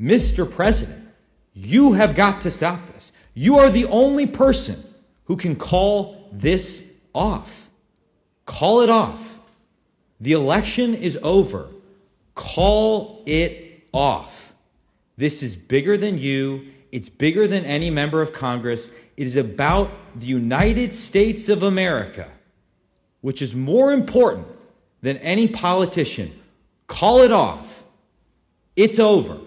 Mr. President, you have got to stop this. You are the only person who can call this off. Call it off. The election is over. Call it off. This is bigger than you. It's bigger than any member of Congress. It is about the United States of America, which is more important than any politician. Call it off. It's over.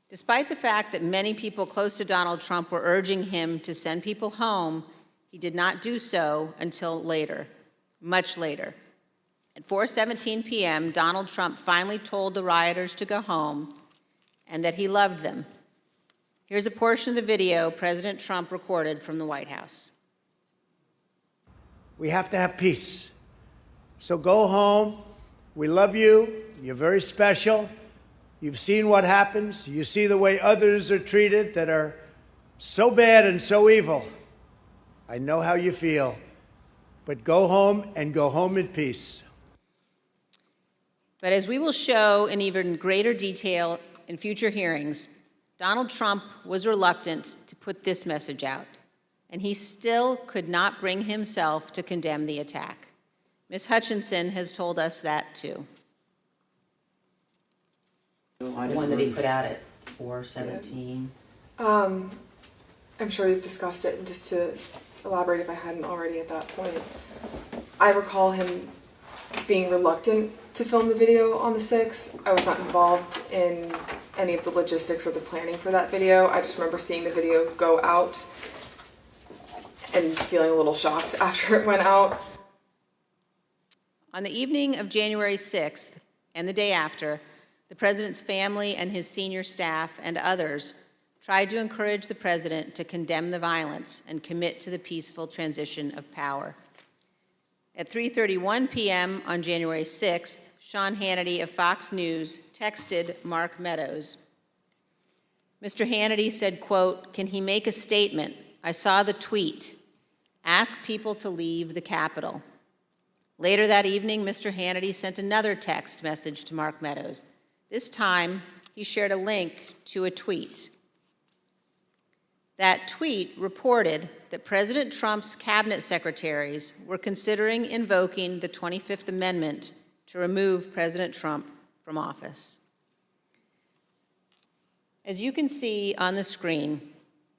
Despite the fact that many people close to Donald Trump were urging him to send people home, he did not do so until later, much later. At 4:17 p.m., Donald Trump finally told the rioters to go home and that he loved them. Here's a portion of the video President Trump recorded from the White House. We have to have peace. So go home. We love you. You're very special. You've seen what happens. You see the way others are treated that are so bad and so evil. I know how you feel. But go home and go home in peace. But as we will show in even greater detail in future hearings, Donald Trump was reluctant to put this message out, and he still could not bring himself to condemn the attack. Ms. Hutchinson has told us that too. The one that he put out at 4:17. I'm sure you've discussed it, and just to elaborate if I hadn't already at that point, I recall him being reluctant to film the video on the 6th. I was not involved in any of the logistics or the planning for that video. I just remember seeing the video go out and feeling a little shocked after it went out. On the evening of January 6th and the day after, the president's family and his senior staff and others tried to encourage the president to condemn the violence and commit to the peaceful transition of power. At 3:31 p.m. on January 6th, Sean Hannity of Fox News texted Mark Meadows. Mr. Hannity said, quote, "Can he make a statement? I saw the tweet. Ask people to leave the Capitol." Later that evening, Mr. Hannity sent another text message to Mark Meadows. This time, he shared a link to a tweet. That tweet reported that President Trump's cabinet secretaries were considering invoking the 25th Amendment to remove President Trump from office. As you can see on the screen,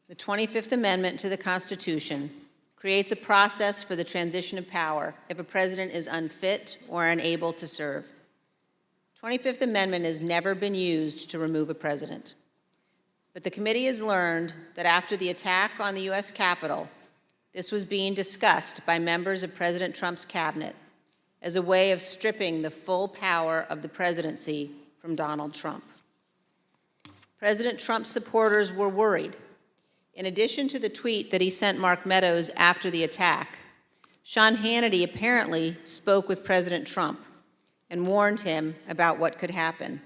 the 25th Amendment to the Constitution creates a process for the transition of power if a president is unfit or unable to serve. The 25th Amendment has never been used to remove a president. But the committee has learned that after the attack on the U.S. Capitol, this was being discussed by members of President Trump's cabinet as a way of stripping the full power of the presidency from Donald Trump. President Trump's supporters were worried. In addition to the tweet that he sent Mark Meadows after the attack, Sean Hannity apparently spoke with President Trump and warned him about what could happen.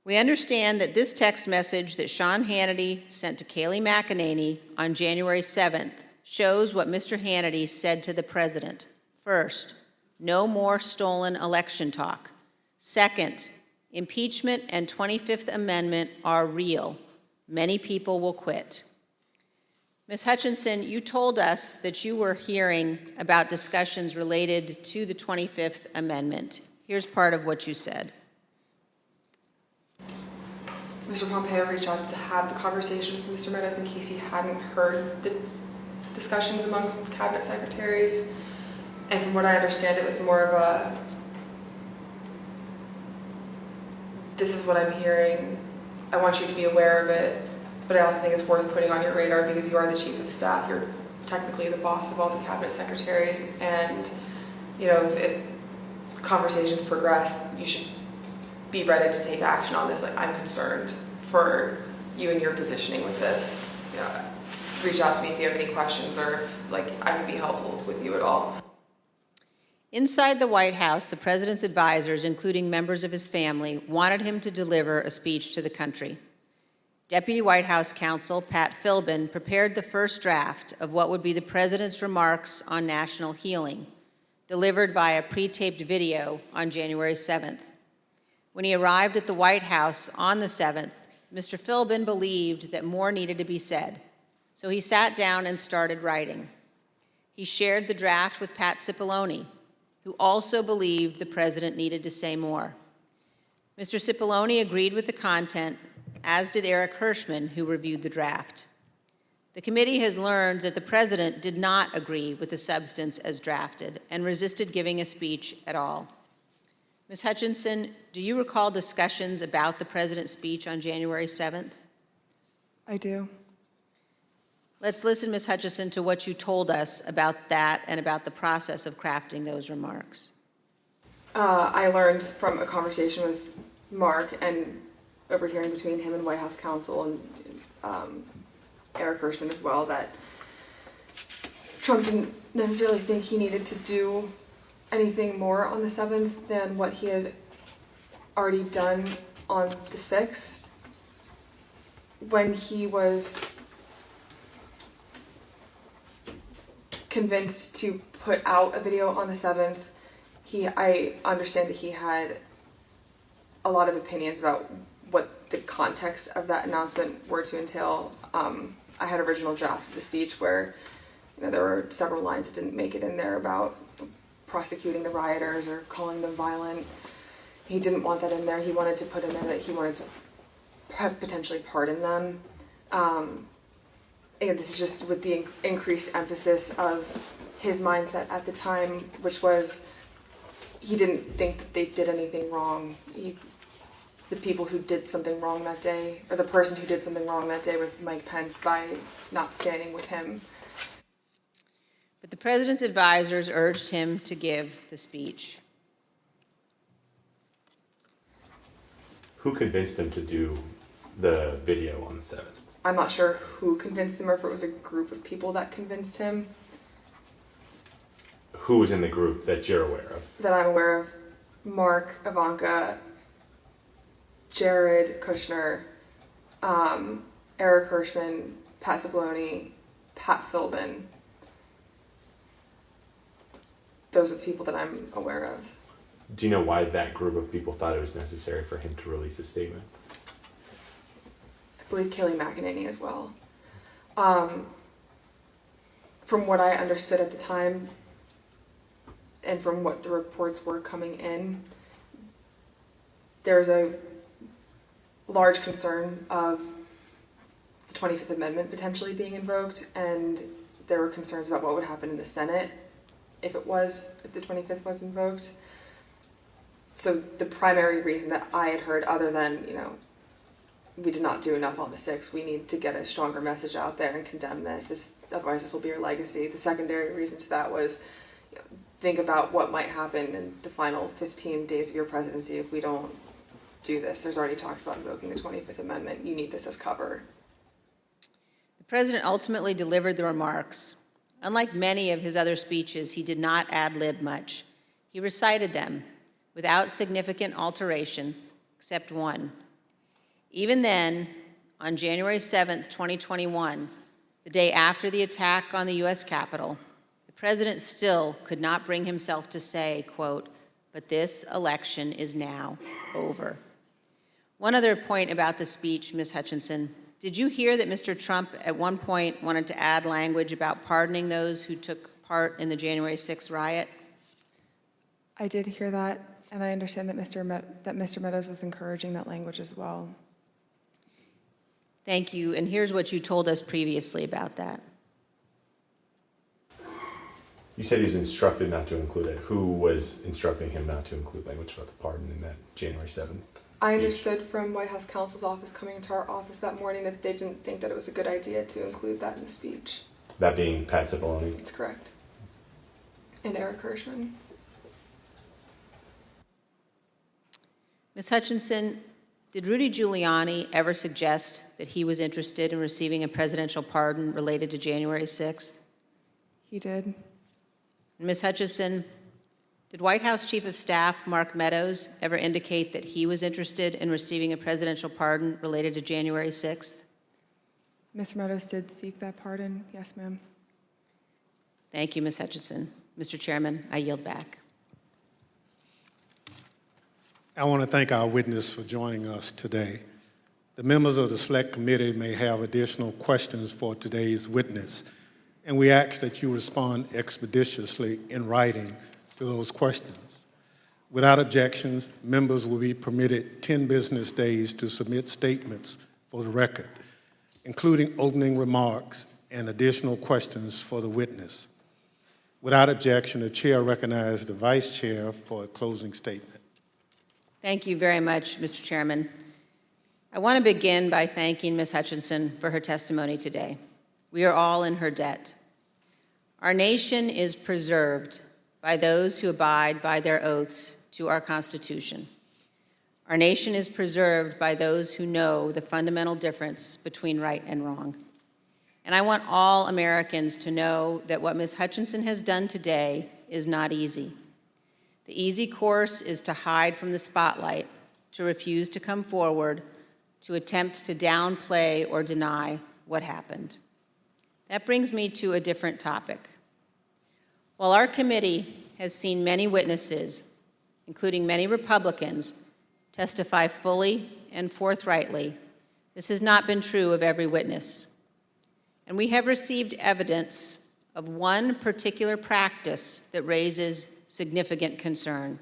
We understand that this text message that Sean Hannity sent to Kayleigh McEnany on January 7th shows what Mr. Hannity said to the president. First, no more stolen election talk. Second, impeachment and 25th Amendment are real. Many people will quit. Ms. Hutchinson, you told us that you were hearing about discussions related to the 25th Amendment. Here's part of what you said. Mr. Pompeo reached out to have the conversation with Mr. Meadows in case he hadn't heard the discussions amongst cabinet secretaries. And from what I understand, it was more of a, this is what I'm hearing, I want you to be aware of it, but I also think it's worth putting on your radar because you are the chief of staff. You're technically the boss of all the cabinet secretaries, and you know, if conversations progress, you should be ready to take action on this. Like, I'm concerned for you and your positioning with this. You know, reach out to me if you have any questions or like I can be helpful with you at all. Inside the White House, the president's advisors, including members of his family, wanted him to deliver a speech to the country. Deputy White House counsel Pat Philbin prepared the first draft of what would be the president's remarks on national healing, delivered via pre-taped video on January 7th. When he arrived at the White House on the 7th, Mr. Philbin believed that more needed to be said, so he sat down and started writing. He shared the draft with Pat Cipollone, who also believed the president needed to say more. Mr. Cipollone agreed with the content, as did Eric Hirschman, who reviewed the draft. The committee has learned that the president did not agree with the substance as drafted and resisted giving a speech at all. Ms. Hutchinson, do you recall discussions about the president's speech on January 7th? I do. Let's listen, Ms. Hutchinson, to what you told us about that and about the process of crafting those remarks. I learned from a conversation with Mark and overhearing between him and White House counsel and Eric Hirschman as well that Trump didn't necessarily think he needed to do anything more on the 7th than what he had already done on the 6th. When he was convinced to put out a video on the 7th, I understand that he had a lot of opinions about what the context of that announcement were to entail. I had original drafts of the speech where there were several lines that didn't make it in there about prosecuting the rioters or calling them violent. He didn't want that in there. He wanted to put in there that he wanted to potentially pardon them. And this is just with the increased emphasis of his mindset at the time, which was he didn't think that they did anything wrong. The people who did something wrong that day, or the person who did something wrong that day, was Mike Pence by not standing with him. But the president's advisors urged him to give the speech. Who convinced him to do the video on the 7th? I'm not sure who convinced him or if it was a group of people that convinced him. Who was in the group that you're aware of? That I'm aware of. Mark, Ivanka, Jared Kushner, Eric Hirschman, Pat Cipollone, Pat Philbin. Those are the people that I'm aware of. Do you know why that group of people thought it was necessary for him to release a statement? I believe Kelly McEnany as well. From what I understood at the time, and from what the reports were coming in, there's a large concern of the 25th Amendment potentially being invoked, and there were concerns about what would happen in the Senate if the 25th was invoked. So the primary reason that I had heard, other than, we did not do enough on the 6th, we need to get a stronger message out there and condemn this, otherwise this will be your legacy. The secondary reason to that was, think about what might happen in the final 15 days of your presidency if we don't do this. There's already talks about invoking the 25th Amendment. You need this as cover. The president ultimately delivered the remarks. Unlike many of his other speeches, he did not ad-lib much. He recited them without significant alteration, except one. Even then, on January 7th, 2021, the day after the attack on the U.S. Capitol, the president still could not bring himself to say, quote, "But this election is now over." One other point about the speech, Ms. Hutchinson. Did you hear that Mr. Trump at one point wanted to add language about pardoning those who took part in the January 6th riot? I did hear that, and I understand that Mr. Meadows was encouraging that language as well. Thank you, and here's what you told us previously about that. You said he was instructed not to include it. Who was instructing him not to include language about the pardon in that January 7th? I understood from White House counsel's office coming into our office that morning that they didn't think that it was a good idea to include that in the speech. That being Pat Cipollone? That's correct. And Eric Hirschman. Ms. Hutchinson, did Rudy Giuliani ever suggest that he was interested in receiving a presidential pardon related to January 6th? He did. Ms. Hutchinson, did White House Chief of Staff Mark Meadows ever indicate that he was interested in receiving a presidential pardon related to January 6th? Mr. Meadows did seek that pardon. Yes, ma'am. Thank you, Ms. Hutchinson. Mr. Chairman, I yield back. I want to thank our witness for joining us today. The members of the Select Committee may have additional questions for today's witness, and we ask that you respond expeditiously in writing to those questions. Without objections, members will be permitted 10 business days to submit statements for the record, including opening remarks and additional questions for the witness. Without objection, the chair recognizes the vice chair for a closing statement. Thank you very much, Mr. Chairman. I want to begin by thanking Ms. Hutchinson for her testimony today. We are all in her debt. Our nation is preserved by those who abide by their oaths to our Constitution. Our nation is preserved by those who know the fundamental difference between right and wrong. And I want all Americans to know that what Ms. Hutchinson has done today is not easy. The easy course is to hide from the spotlight, to refuse to come forward, to attempt to downplay or deny what happened. That brings me to a different topic. While our committee has seen many witnesses, including many Republicans, testify fully and forthrightly, this has not been true of every witness. And we have received evidence of one particular practice that raises significant concern.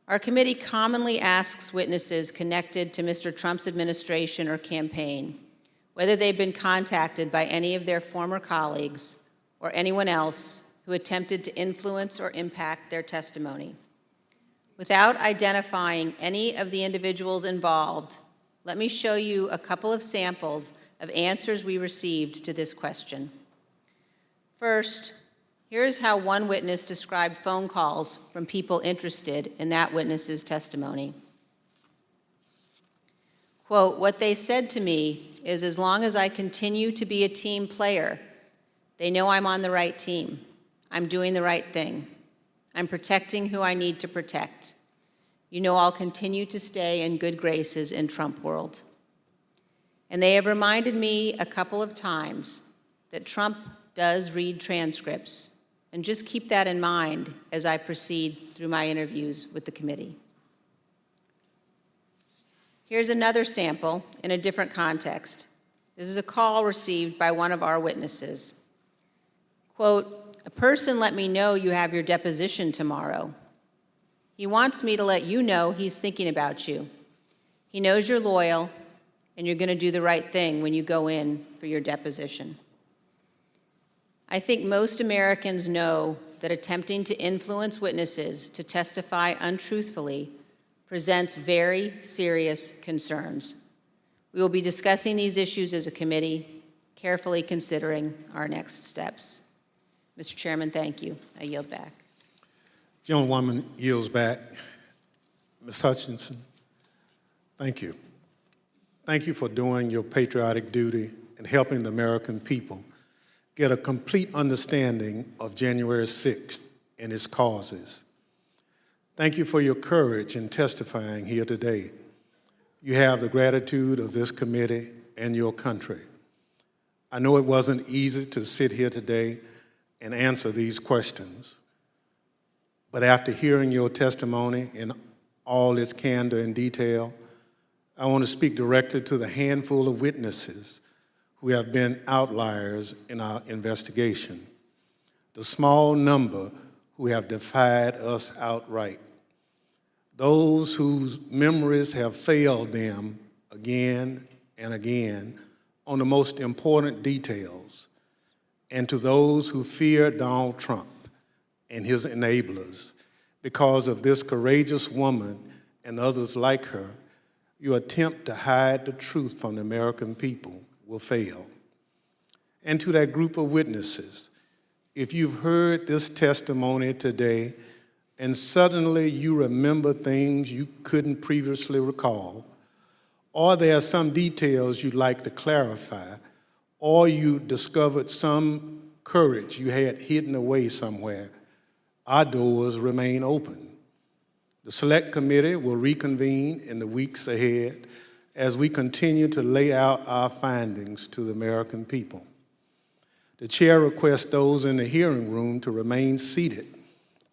Our committee commonly asks witnesses connected to Mr. Trump's administration or campaign whether they've been contacted by any of their former colleagues or anyone else who attempted to influence or impact their testimony. Without identifying any of the individuals involved, let me show you a couple of samples of answers we received to this question. First, here is how one witness described phone calls from people interested in that witness's testimony. Quote, "What they said to me is as long as I continue to be a team player, they know I'm on the right team. I'm doing the right thing. I'm protecting who I need to protect. You know I'll continue to stay in good graces in Trump world. And they have reminded me a couple of times that Trump does read transcripts, and just keep that in mind as I proceed through my interviews with the committee." Here's another sample in a different context. This is a call received by one of our witnesses. Quote, "A person let me know you have your deposition tomorrow. He wants me to let you know he's thinking about you. He knows you're loyal and you're going to do the right thing when you go in for your deposition." I think most Americans know that attempting to influence witnesses to testify untruthfully presents very serious concerns. We will be discussing these issues as a committee, carefully considering our next steps. Mr. Chairman, thank you. I yield back. Gentlewoman yields back. Ms. Hutchinson, thank you. Thank you for doing your patriotic duty and helping the American people get a complete understanding of January 6th and its causes. Thank you for your courage in testifying here today. You have the gratitude of this committee and your country. I know it wasn't easy to sit here today and answer these questions, but after hearing your testimony in all its candor and detail, I want to speak directly to the handful of witnesses who have been outliers in our investigation, the small number who have defied us outright, those whose memories have failed them again and again on the most important details, and to those who fear Donald Trump and his enablers. Because of this courageous woman and others like her, your attempt to hide the truth from the American people will fail. And to that group of witnesses, if you've heard this testimony today and suddenly you remember things you couldn't previously recall, or there are some details you'd like to clarify, or you discovered some courage you had hidden away somewhere, our doors remain open. The Select Committee will reconvene in the weeks ahead as we continue to lay out our findings to the American people. The chair requests those in the hearing room to remain seated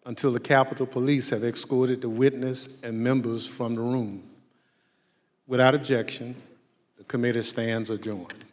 until the Capitol Police have escorted the witness and members from the room. Without objection, the committee stands adjourned.